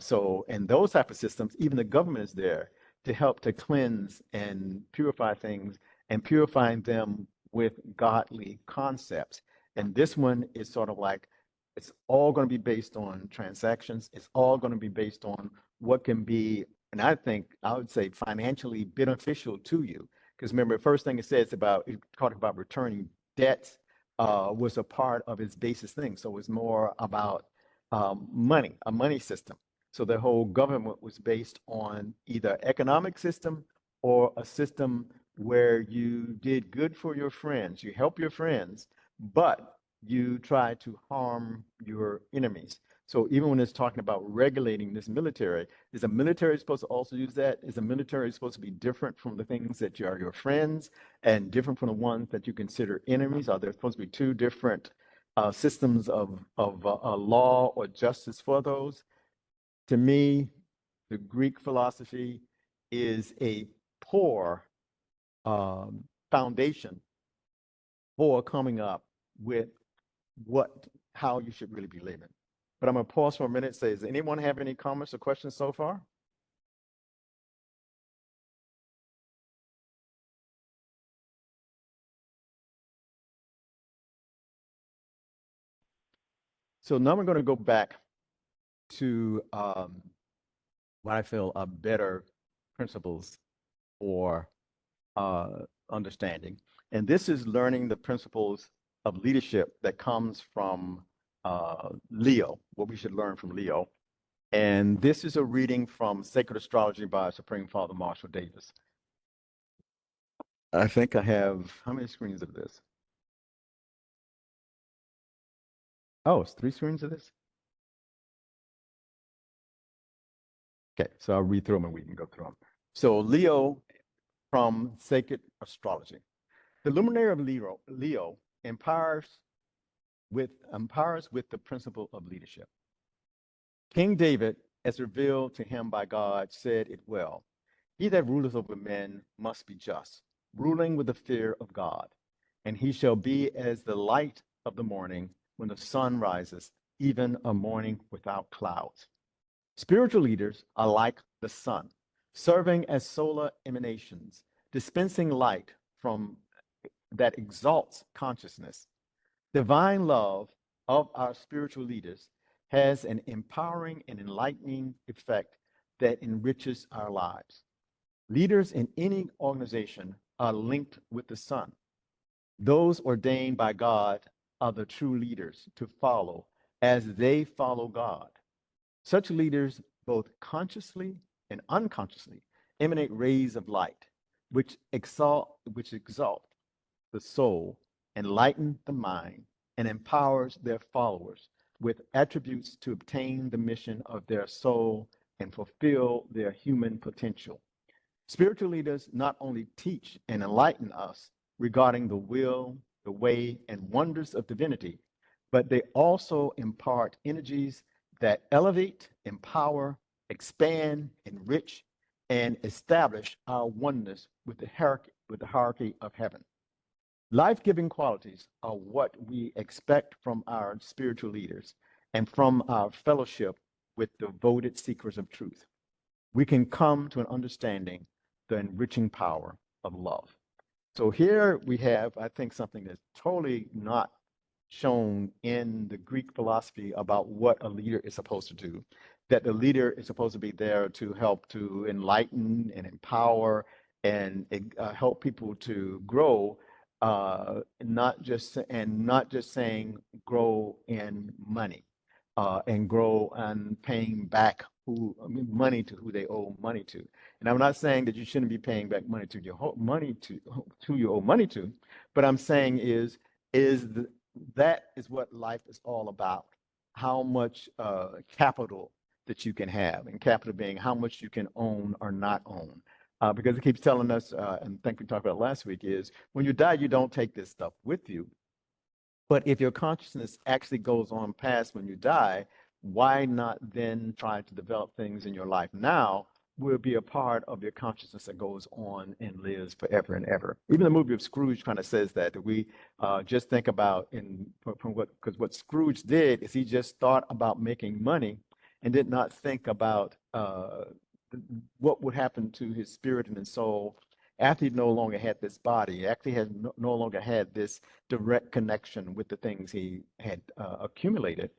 So in those type of systems, even the government is there to help to cleanse and purify things, and purifying them with godly concepts. And this one is sort of like, it's all going to be based on transactions. It's all going to be based on what can be, and I think I would say financially beneficial to you. Because remember, the first thing it says about, it talked about returning debts was a part of its basis thing. So it was more about money, a money system. So the whole government was based on either economic system or a system where you did good for your friends, you help your friends, but you try to harm your enemies. So even when it's talking about regulating this military, is the military supposed to also use that? Is the military supposed to be different from the things that are your friends and different from the ones that you consider enemies? Are there supposed to be two different systems of law or justice for those? To me, the Greek philosophy is a poor foundation for coming up with how you should really be living. But I'm going to pause for a minute and say, does anyone have any comments or questions so far? So now we're going to go back to what I feel are better principles for understanding. And this is learning the principles of leadership that comes from Leo, what we should learn from Leo. And this is a reading from Sacred Astrology by Supreme Father Marshall Davis. I think I have, how many screens of this? Oh, it's 3 screens of this? Okay, so I'll read through them and we can go through them. So Leo from Sacred Astrology. The luminary of Leo empowers with the principle of leadership. King David, as revealed to him by God, said it well. He that ruleth over men must be just, ruling with the fear of God. And he shall be as the light of the morning when the sun rises, even a morning without clouds. Spiritual leaders are like the sun, serving as solar emanations, dispensing light from that exalts consciousness. Divine love of our spiritual leaders has an empowering and enlightening effect that enriches our lives. Leaders in any organization are linked with the sun. Those ordained by God are the true leaders to follow as they follow God. Such leaders, both consciously and unconsciously, emanate rays of light, which exalt the soul, enlighten the mind, and empowers their followers with attributes to obtain the mission of their soul and fulfill their human potential. Spiritual leaders not only teach and enlighten us regarding the will, the way, and wonders of divinity, but they also impart energies that elevate, empower, expand, enrich, and establish our oneness with the hierarchy of heaven. Life-giving qualities are what we expect from our spiritual leaders and from our fellowship with devoted seekers of truth. We can come to an understanding the enriching power of love. So here we have, I think, something that's totally not shown in the Greek philosophy about what a leader is supposed to do, that the leader is supposed to be there to help to enlighten and empower and help people to grow, not just saying grow in money and grow and paying back money to who they owe money to. And I'm not saying that you shouldn't be paying back money to your money to who you owe money to, but I'm saying that is what life is all about. How much capital that you can have, and capital being how much you can own or not own. Because it keeps telling us, and I think we talked about last week, is when you die, you don't take this stuff with you. But if your consciousness actually goes on past when you die, why not then try to develop things in your life now will be a part of your consciousness that goes on and lives forever and ever. Even the movie of Scrooge kind of says that we just think about because what Scrooge did is he just thought about making money and did not think about what would happen to his spirit and his soul after he no longer had this body, actually had no longer had this direct connection with the things he had accumulated.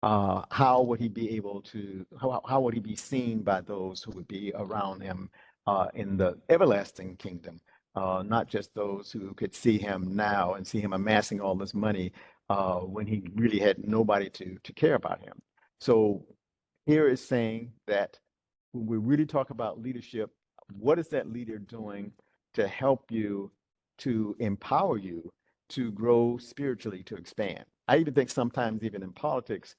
How would he be able to, how would he be seen by those who would be around him in the everlasting kingdom? Not just those who could see him now and see him amassing all this money when he really had nobody to care about him. So here is saying that when we really talk about leadership, what is that leader doing to help you, to empower you to grow spiritually, to expand? I even think sometimes, even in politics,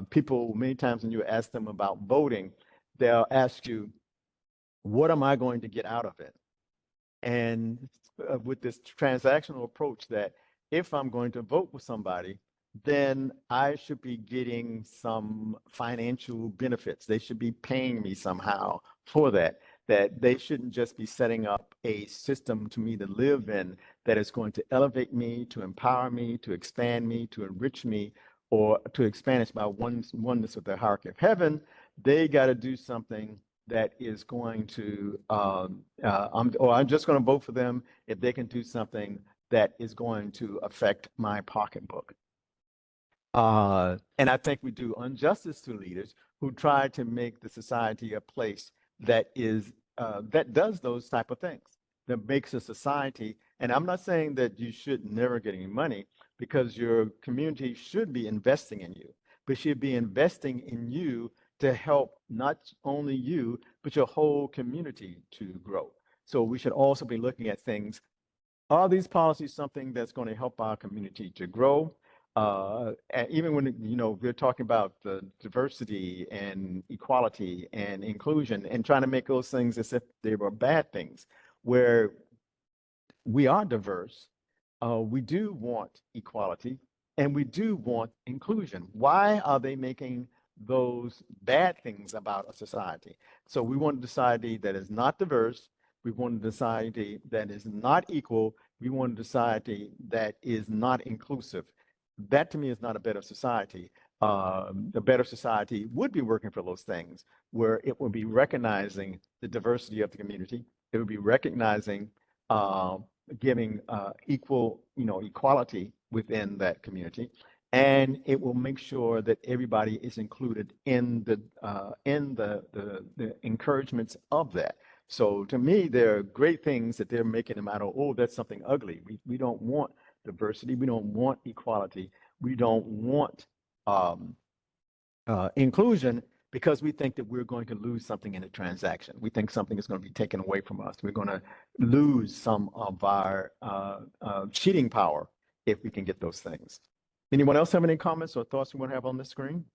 people, many times when you ask them about voting, they'll ask you, what am I going to get out of it? And with this transactional approach that if I'm going to vote with somebody, then I should be getting some financial benefits. They should be paying me somehow for that, that they shouldn't just be setting up a system to me to live in that is going to elevate me, to empower me, to expand me, to enrich me, or to expand my oneness with the hierarchy of heaven. They got to do something that is going to, I'm just going to vote for them if they can do something that is going to affect my pocketbook. And I think we do injustice to leaders who try to make the society a place that is that does those type of things, that makes a society. And I'm not saying that you should never get any money, because your community should be investing in you, but should be investing in you to help not only you, but your whole community to grow. So we should also be looking at things. Are these policies something that's going to help our community to grow? And even when, we're talking about the diversity and equality and inclusion and trying to make those things as if they were bad things, where we are diverse, we do want equality, and we do want inclusion. Why are they making those bad things about a society? So we want a society that is not diverse. We want a society that is not equal. We want a society that is not inclusive. That to me is not a better society. The better society would be working for those things, where it would be recognizing the diversity of the community. It would be recognizing, giving equal, equality within that community, and it will make sure that everybody is included in the encouragements of that. So to me, there are great things that they're making them out of. Oh, that's something ugly. We don't want diversity. We don't want equality. We don't want inclusion, because we think that we're going to lose something in a transaction. We think something is going to be taken away from us. We're going to lose some of our cheating power if we can get those things. Anyone else have any comments or thoughts we want to have on the screen?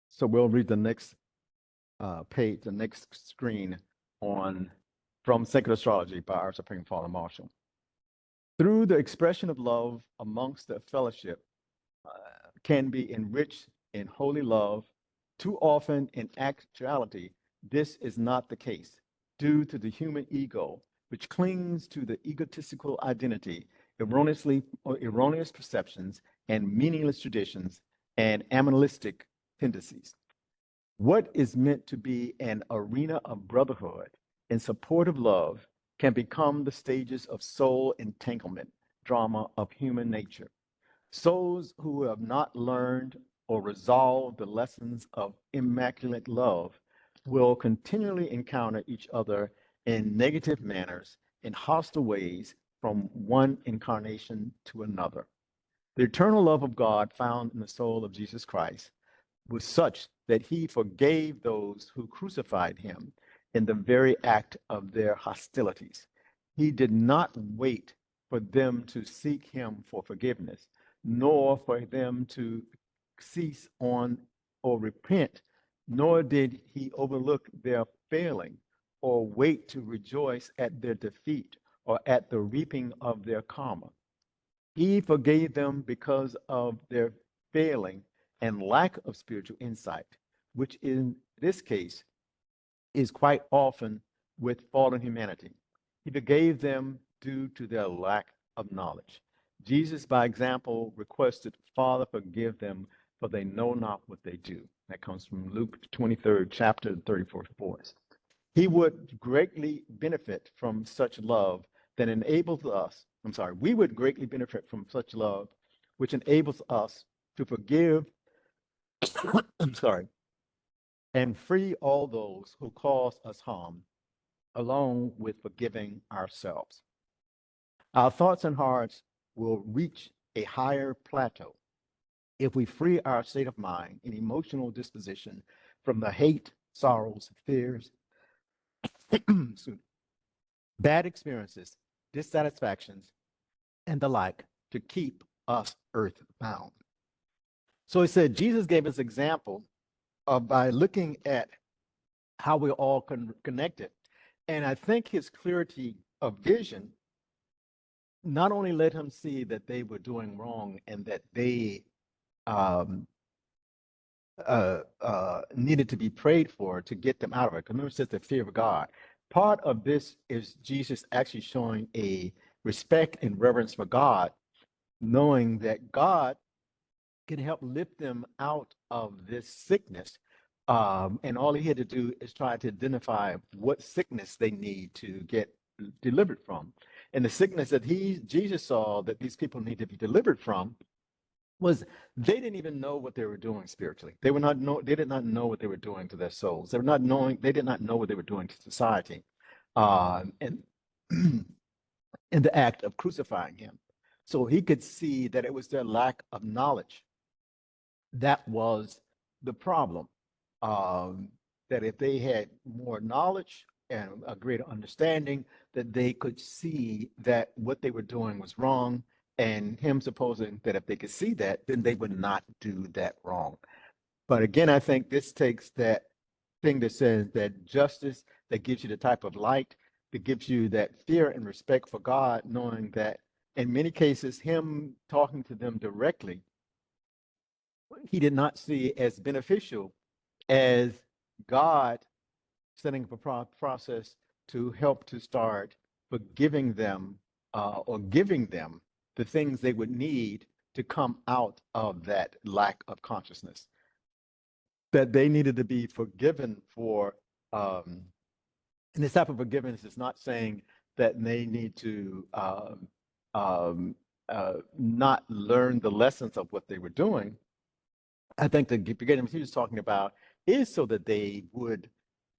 So we'll read the next page, the next screen on From Sacred Astrology by our Supreme Father Marshall. Through the expression of love amongst the fellowship can be enriched in holy love. Too often, in actuality, this is not the case, due to the human ego, which clings to the egotistical identity, erroneous perceptions, and meaningless traditions and animalistic tendencies. What is meant to be an arena of brotherhood and supportive love can become the stages of soul entanglement drama of human nature. Souls who have not learned or resolved the lessons of immaculate love will continually encounter each other in negative manners, in hostile ways, from one incarnation to another. The eternal love of God found in the soul of Jesus Christ was such that he forgave those who crucified him in the very act of their hostilities. He did not wait for them to seek him for forgiveness, nor for them to cease on or repent, nor did he overlook their failing or wait to rejoice at their defeat or at the reaping of their karma. He forgave them because of their failing and lack of spiritual insight, which in this case is quite often with fallen humanity. He forgave them due to their lack of knowledge. Jesus, by example, requested, Father, forgive them, for they know not what they do. That comes from Luke 23rd chapter, 34th verse. He would greatly benefit from such love that enables us, we would greatly benefit from such love, which enables us to forgive, and free all those who cause us harm, along with forgiving ourselves. Our thoughts and hearts will reach a higher plateau if we free our state of mind and emotional disposition from the hate, sorrows, fears, bad experiences, dissatisfactions, and the like to keep us earthbound. So he said, Jesus gave us example of by looking at how we're all connected. And I think his clarity of vision not only let him see that they were doing wrong and that they needed to be prayed for to get them out of it. Because remember, it says the fear of God. Part of this is Jesus actually showing a respect and reverence for God, knowing that God can help lift them out of this sickness. And all he had to do is try to identify what sickness they need to get delivered from. And the sickness that Jesus saw that these people need to be delivered from was they didn't even know what they were doing spiritually. They did not know what they were doing to their souls. They did not know what they were doing to society. And in the act of crucifying him. So he could see that it was their lack of knowledge that was the problem. That if they had more knowledge and a greater understanding, that they could see that what they were doing was wrong, and him supposing that if they could see that, then they would not do that wrong. But again, I think this takes that thing that says that justice, that gives you the type of light, that gives you that fear and respect for God, knowing that in many cases, him talking to them directly, he did not see as beneficial as God setting up a process to help to start forgiving them or giving them the things they would need to come out of that lack of consciousness, that they needed to be forgiven for. And this type of forgiveness is not saying that they need to um, not learn the lessons of what they were doing. I think the beginning he was talking about is so that they would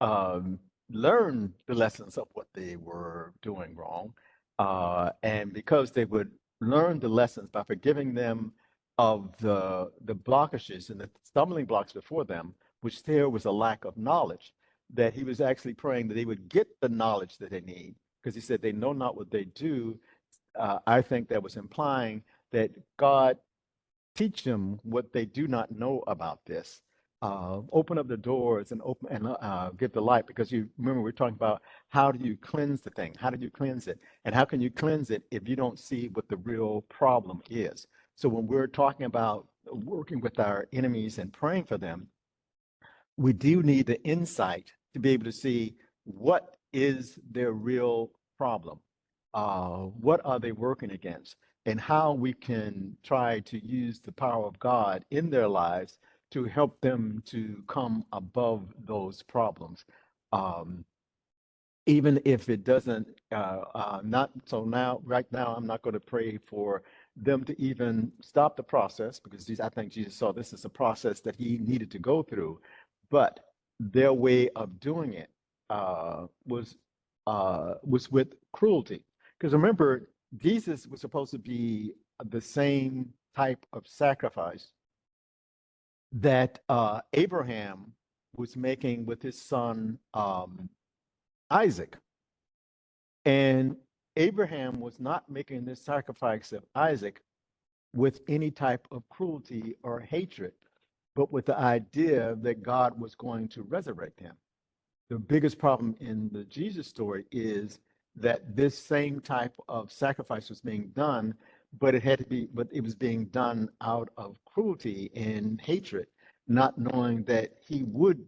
um, learn the lessons of what they were doing wrong. And because they would learn the lessons by forgiving them of the blockages and the stumbling blocks before them, which there was a lack of knowledge, that he was actually praying that they would get the knowledge that they need. Because he said they know not what they do. I think that was implying that God teach them what they do not know about this. Open up the doors and open and give the light, because you remember we're talking about how do you cleanse the thing? How do you cleanse it? And how can you cleanse it if you don't see what the real problem is? So when we're talking about working with our enemies and praying for them, we do need the insight to be able to see what is their real problem, what are they working against, and how we can try to use the power of God in their lives to help them to come above those problems. Um, Even if it doesn't, not so now, right now, I'm not going to pray for them to even stop the process, because I think Jesus saw this as a process that he needed to go through. But their way of doing it was with cruelty. Because remember, Jesus was supposed to be the same type of sacrifice that Abraham was making with his son Isaac. And Abraham was not making this sacrifice of Isaac with any type of cruelty or hatred, but with the idea that God was going to resurrect him. The biggest problem in the Jesus story is that this same type of sacrifice was being done, but it was being done out of cruelty and hatred, not knowing that he would,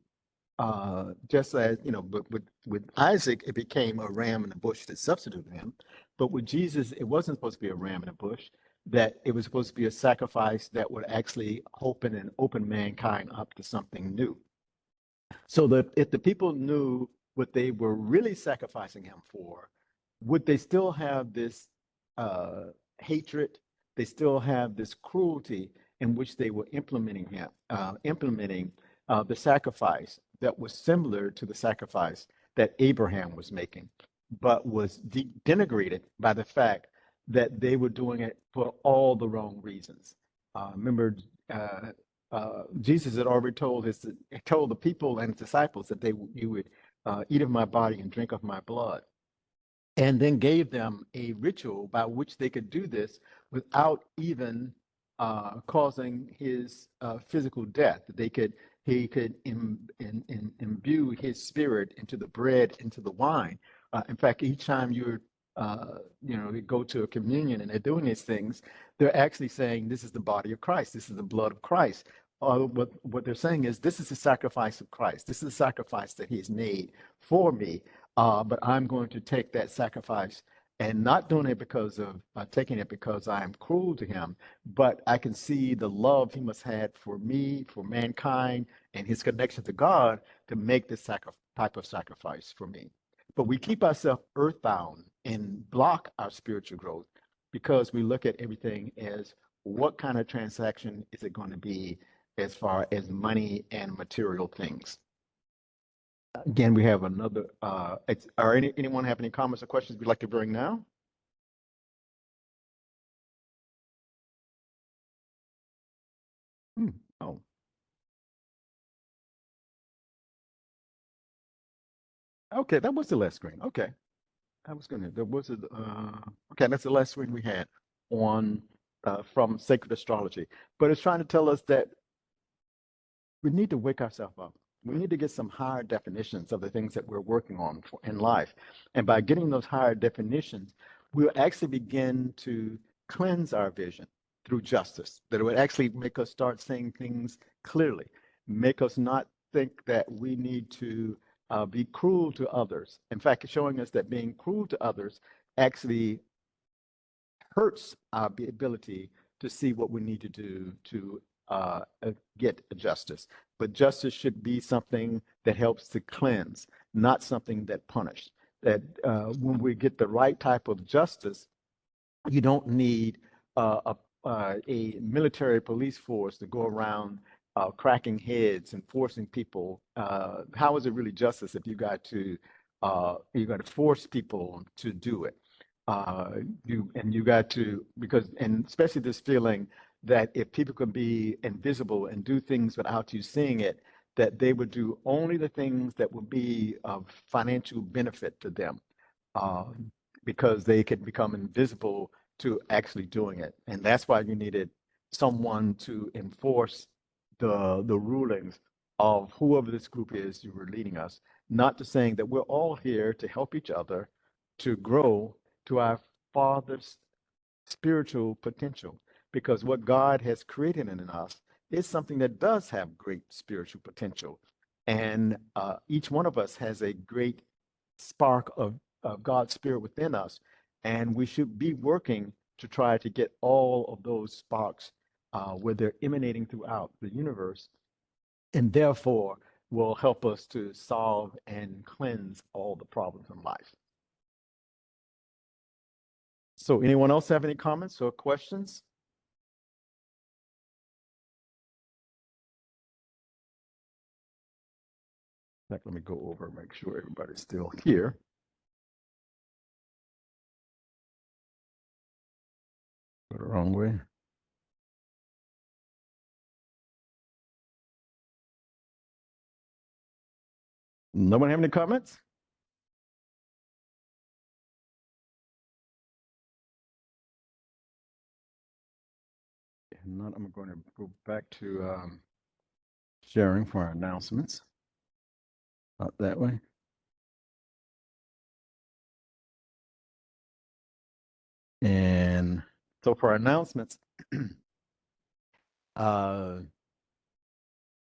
just as, but with Isaac, it became a ram in the bush that substituted him. But with Jesus, it wasn't supposed to be a ram in a bush, that it was supposed to be a sacrifice that would actually open mankind up to something new. So that if the people knew what they were really sacrificing him for, would they still have this uh, hatred? They still have this cruelty in which they were implementing the sacrifice that was similar to the sacrifice that Abraham was making, but was denigrated by the fact that they were doing it for all the wrong reasons. Remember, Jesus had already told the people and his disciples that you would eat of my body and drink of my blood, and then gave them a ritual by which they could do this without even causing his physical death. He could imbue his spirit into the bread, into the wine. In fact, each time you go to a communion and they're doing these things, they're actually saying, "This is the body of Christ. This is the blood of Christ." What they're saying is, "This is the sacrifice of Christ. This is the sacrifice that He's made for me." But I'm going to take that sacrifice, and not doing it because of taking it because I am cruel to him, but I can see the love he must have for me, for mankind, and his connection to God to make this type of sacrifice for me. But we keep ourselves earthbound and block our spiritual growth because we look at everything as, what kind of transaction is it going to be as far as money and material things? Again, we have another. Anyone have any comments or questions we'd like to bring now? Oh, okay, that was the last screen. Okay, I was gonna. There was a. Okay, that's the last screen we had on from Sacred Astrology, but it's trying to tell us that we need to wake ourselves up. We need to get some higher definitions of the things that we're working on in life. And by getting those higher definitions, we'll actually begin to cleanse our vision through justice, that it would actually make us start seeing things clearly, make us not think that we need to be cruel to others. In fact, it's showing us that being cruel to others actually hurts our ability to see what we need to do to get justice. But justice should be something that helps to cleanse, not something that punishes. That when we get the right type of justice, you don't need a military police force to go around cracking heads and forcing people. How is it really justice if you got to force people to do it? You got to, because, and especially this feeling that if people could be invisible and do things without you seeing it, that they would do only the things that would be of financial benefit to them, because they could become invisible to actually doing it. And that's why you needed someone to enforce the rulings of whoever this group is you were leading us, not to saying that we're all here to help each other to grow to our Father's spiritual potential. Because what God has created in us is something that does have great spiritual potential. And each one of us has a great spark of God's Spirit within us. And we should be working to try to get all of those sparks where they're emanating throughout the universe, and therefore will help us to solve and cleanse all the problems in life. So anyone else have any comments or questions? In fact, let me go over and make sure everybody's still here. Go the wrong way. No one have any comments? If not, I'm going to go back to sharing for our announcements. Not that way. And so for our announcements,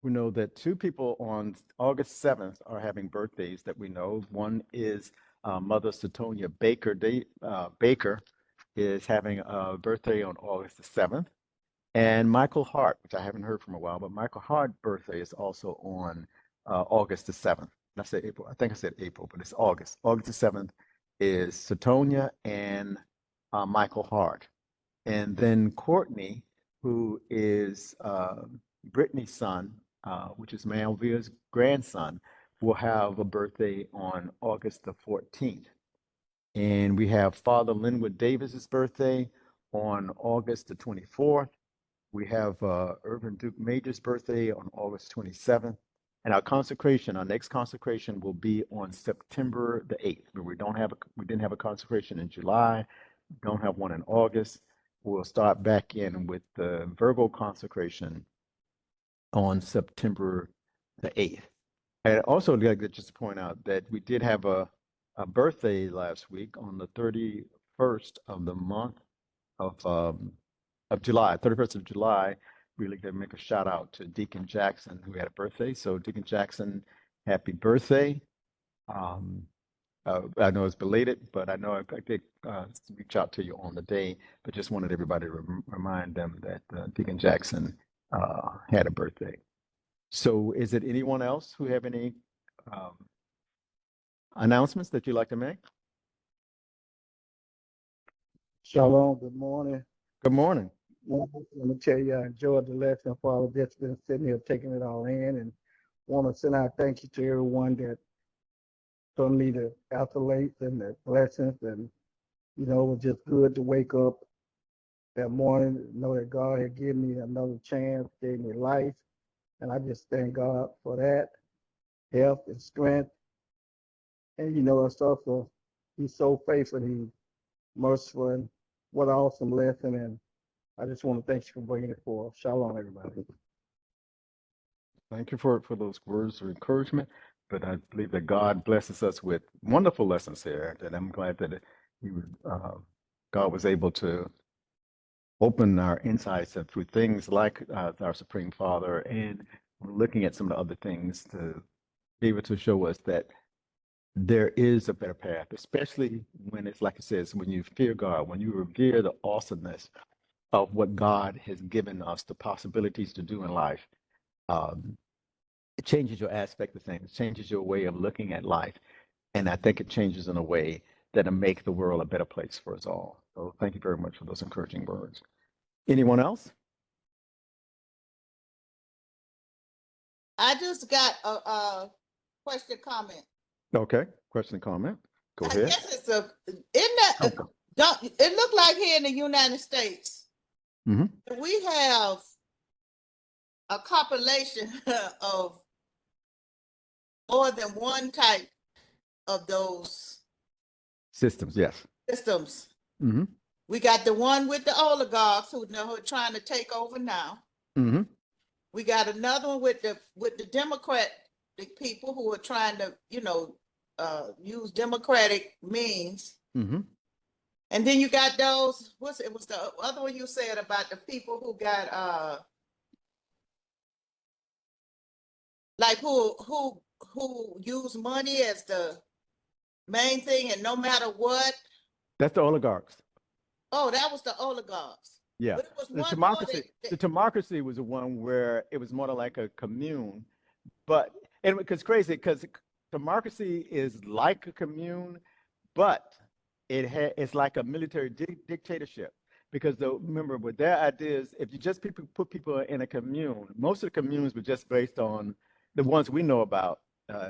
we know that two people on August 7th are having birthdays that we know. One is Mother Satonia Baker. Baker is having a birthday on August the 7th. And Michael Hart, which I haven't heard from a while, but Michael Hart's birthday is also on August the 7th. I said April. I think I said April, but it's August. August the 7th is Satonia and Michael Hart. And then Courtney, who is Brittany's son, which is Malvia's grandson, will have a birthday on August the 14th. And we have Father Linwood Davis's birthday on August the 24th. We have Irvin Duke Major's birthday on August 27th. And our next consecration will be on September the 8th. But we didn't have a consecration in July, don't have one in August. We'll start back in with the Virgo consecration on September the 8th. And also, I'd like to just point out that we did have a birthday last week on the 31st of the month of July, 31st of July. We'd like to make a shout out to Deacon Jackson, who had a birthday. So Deacon Jackson, happy birthday. I know it's belated, but I know I did reach out to you on the day, but just wanted everybody to remind them that Deacon Jackson had a birthday. So is it anyone else who have any announcements that you'd like to make? Shalom, good morning. Good morning. Let me tell you, I enjoyed the lesson. For I've just been sitting here taking it all in, and want to send out thank you to everyone that told me the accolades and the blessings, and it was just good to wake up that morning, know that God had given me another chance, gave me life, and I just thank God for that, health and strength. And it's also, He's so faithful, He's merciful, and what an awesome lesson. And I just want to thank you for bringing it forth. Shalom, everybody. Thank you for those words of encouragement. But I believe that God blesses us with wonderful lessons here. And I'm glad that God was able to open our insights through things like our Supreme Father, and looking at some of the other things to be able to show us that there is a better path, especially when it's like it says, when you fear God, when you revere the awesomeness of what God has given us, the possibilities to do in life, um, it changes your aspect of things, changes your way of looking at life. And I think it changes in a way that'll make the world a better place for us all. So thank you very much for those encouraging words. Anyone else? I just got a question comment. Okay. Question and comment. Go I ahead. guess it's a isn't that Okay. don't it look like here in the United States Mm-hmm. we have a compilation of more than one type of those Systems, yes. systems. Mm-hmm. We got the one with the oligarchs who are trying to take over now. Mm-hmm. We got another one with the Democratic people who are trying to, use democratic means. Mm-hmm. And then you got those, it was the other one you said about the people who got like who use money as the main thing and no matter what. That's the oligarchs. Oh, that was the oligarchs. Yeah. But it was The one more democracy, the democracy was the one where it was more like a commune. But and because crazy, because democracy is like a commune, but it's like a military dictatorship. Because remember, with their ideas, if you just put people in a commune, most of the communes were just based on the ones we know about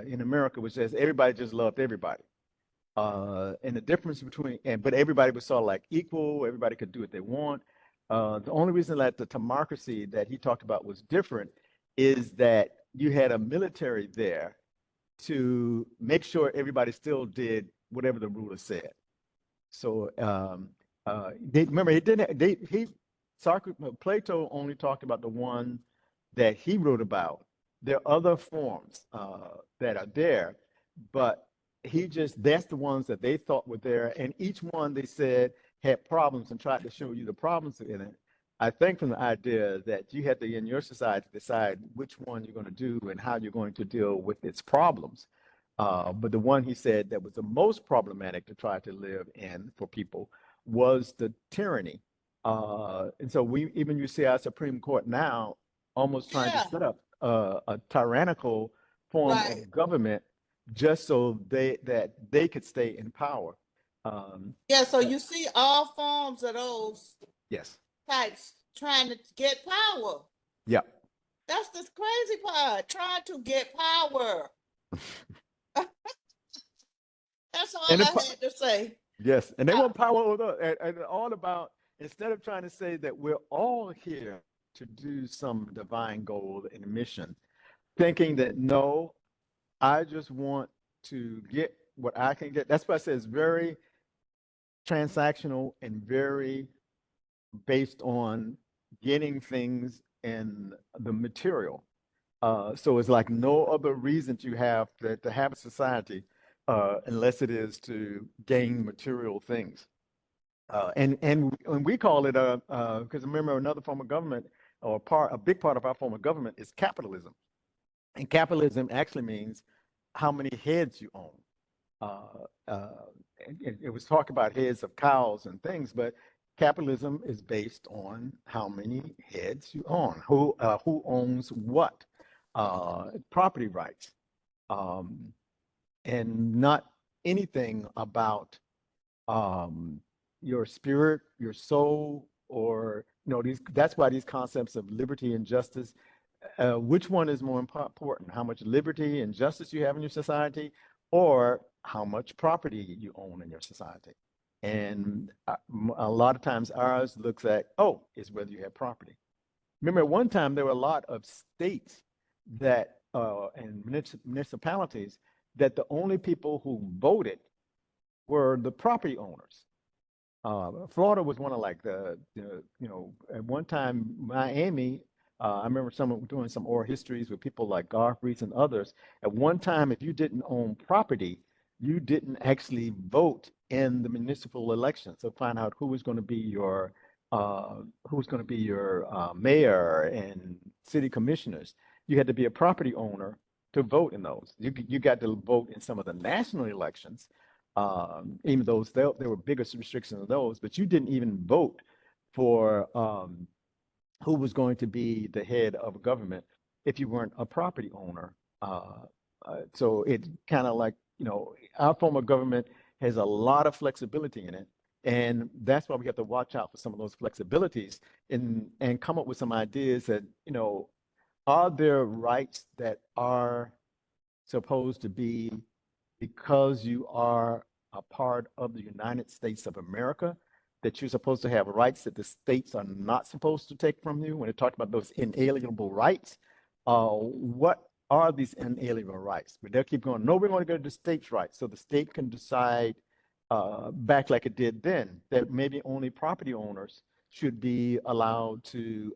in America, was just everybody just loved everybody. And the difference between, but everybody was sort of like equal, everybody could do what they want. The only reason that the democracy that he talked about was different is that you had a military there to make sure everybody still did whatever the ruler said. So remember, he didn't. Plato only talked about the one that he wrote about. There are other forms that are there, but that's the ones that they thought were there, and each one they said had problems and tried to show you the problems in it. I think from the idea that you had to, in your society, decide which one you're going to do and how you're going to deal with its problems. But the one he said that was the most problematic to try to live in for people was the tyranny. And so you see our Supreme Court now almost trying to set up a tyrannical form of government just so that they could stay in power. So you see all forms of those Yes. types trying to get power. Yeah. That's the crazy part, trying to get power. That's all I had to say. Yes, and they want power over and all about, instead of trying to say that we're all here to do some divine goal and mission, thinking that no, I just want to get what I can get. That's why I say it's very transactional and very based on getting things in the material. So it's like no other reason you have to have a society unless it is to gain material things. And we call it because remember another form of government or a big part of our form of government is capitalism, and capitalism actually means how many heads you own. It was talk about heads of cows and things, but capitalism is based on how many heads you own, who owns what, property rights, and not anything about your spirit, your soul, or that's why these concepts of liberty and justice, which one is more important? How much liberty and justice you have in your society, or how much property you own in your society? And a lot of times ours looks at, is whether you have property. Remember, at one time there were a lot of states that and municipalities that the only people who voted were the property owners. Florida was one of like at one time, Miami, I remember someone doing some oral histories with people like Garth Reese and others. At one time, if you didn't own property, you didn't actually vote in the municipal elections. So find out who was going to be your mayor and city commissioners. You had to be a property owner to vote in those. You got to vote in some of the national elections, even though there were bigger restrictions on those, but you didn't even vote for who was going to be the head of government if you weren't a property owner. So it kind of like, our form of government has a lot of flexibility in it. And that's why we have to watch out for some of those flexibilities and come up with some ideas that, are there rights that are supposed to be because you are a part of the United States of America, that you're supposed to have rights that the states are not supposed to take from you? When they talk about those inalienable rights, what are these inalienable rights? But they'll keep going, no, we're going to go to the state's rights. So the state can decide back like it did then, that maybe only property owners should be allowed to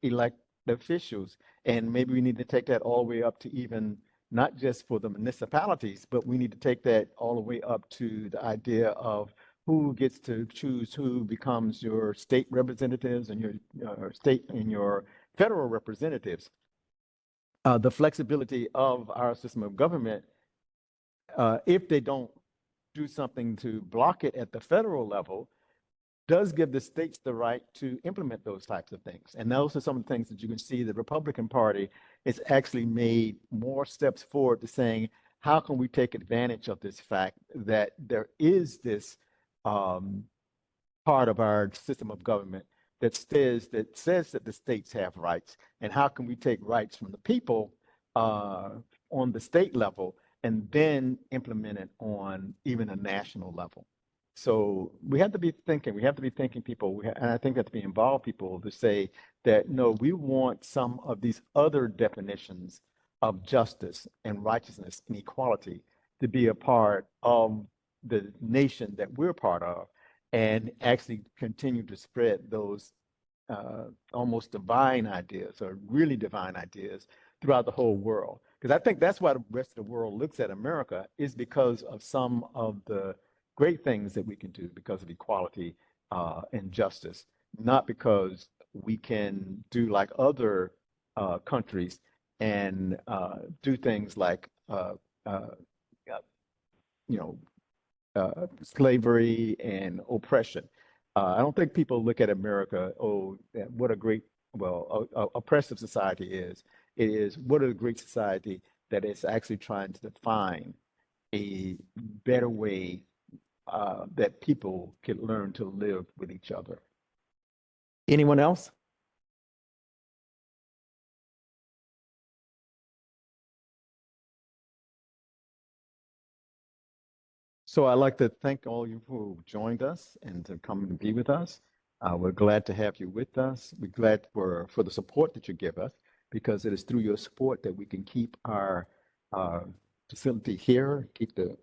elect the officials. And maybe we need to take that all the way up to even not just for the municipalities, but we need to take that all the way up to the idea of who gets to choose who becomes your state representatives and your state and your federal representatives. The flexibility of our system of government, if they don't do something to block it at the federal level, does give the states the right to implement those types of things. And those are some of the things that you can see the Republican Party has actually made more steps forward to saying, how can we take advantage of this fact that there is this part of our system of government that says that the states have rights, and how can we take rights from the people on the state level and then implement it on even a national level. So we have to be thinking, people, and I think that to be involved people to say that, no, we want some of these other definitions of justice and righteousness and equality to be a part of the nation that we're part of, and actually continue to spread those almost divine ideas, or really divine ideas, throughout the whole world. Because I think that's why the rest of the world looks at America, is because of some of the great things that we can do because of equality and justice, not because we can do like other countries and do things like you know slavery and oppression. I don't think people look at America, oh, what a great, oppressive society is. It is, what a great society that is actually trying to define a better way that people can learn to live with each other. Anyone else? So I'd like to thank all you who joined us and to come and be with us. We're glad to have you with us. We're glad for the support that you give us, because it is through your support that we can keep our facility here, keep the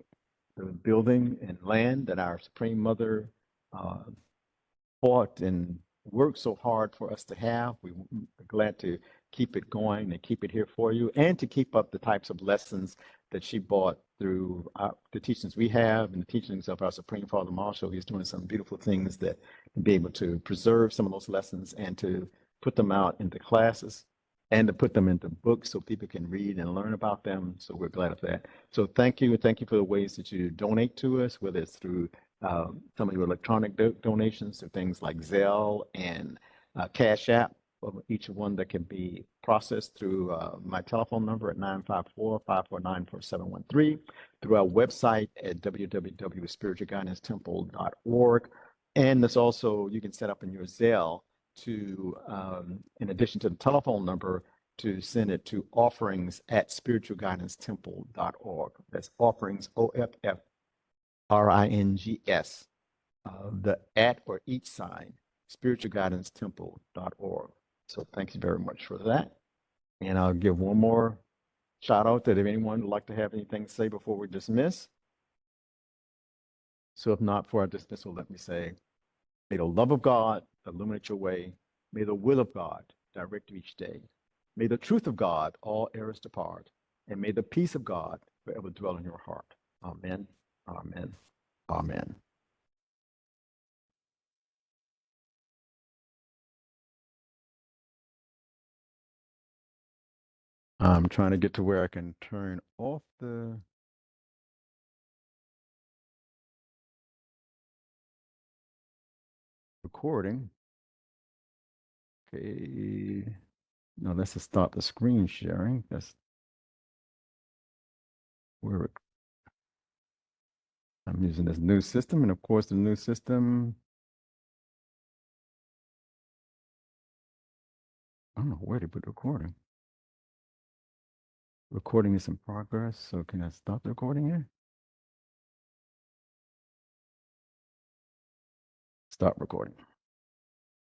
building and land that our Supreme Mother fought and worked so hard for us to have. We're glad to keep it going and keep it here for you, and to keep up the types of lessons that she brought through the teachings we have and the teachings of our Supreme Father Marshall. He's doing some beautiful things that to be able to preserve some of those lessons and to put them out into classes and to put them into books so people can read and learn about them. So we're glad of that. So thank you. And thank you for the ways that you donate to us, whether it's through some of your electronic donations to things like Zelle and Cash App, each one that can be processed through my telephone number at 954-549-4713, through our website at www.spiritualguidancetemple.org. And there's also, you can set up in your Zelle to, in addition to the telephone number, to send it to offerings@spiritualguidancetemple.org. That's offerings, OFF. RINGS, the at or each sign, spiritualguidancetemple.org. So thank you very much for that. And I'll give one more shout out that if anyone would like to have anything to say before we dismiss. So if not, for our dismissal, let me say, may the love of God illuminate your way. May the will of God direct you each day. May the truth of God all errors depart. And may the peace of God forever dwell in your heart. Amen. Amen. Amen. I'm trying to get to where I can turn off the recording. Okay. No, let's just stop the screen sharing. That's where I'm using this new system. And of course, the new system, I don't know where to put the recording. Recording is in progress. So can I stop the recording here? Stop recording.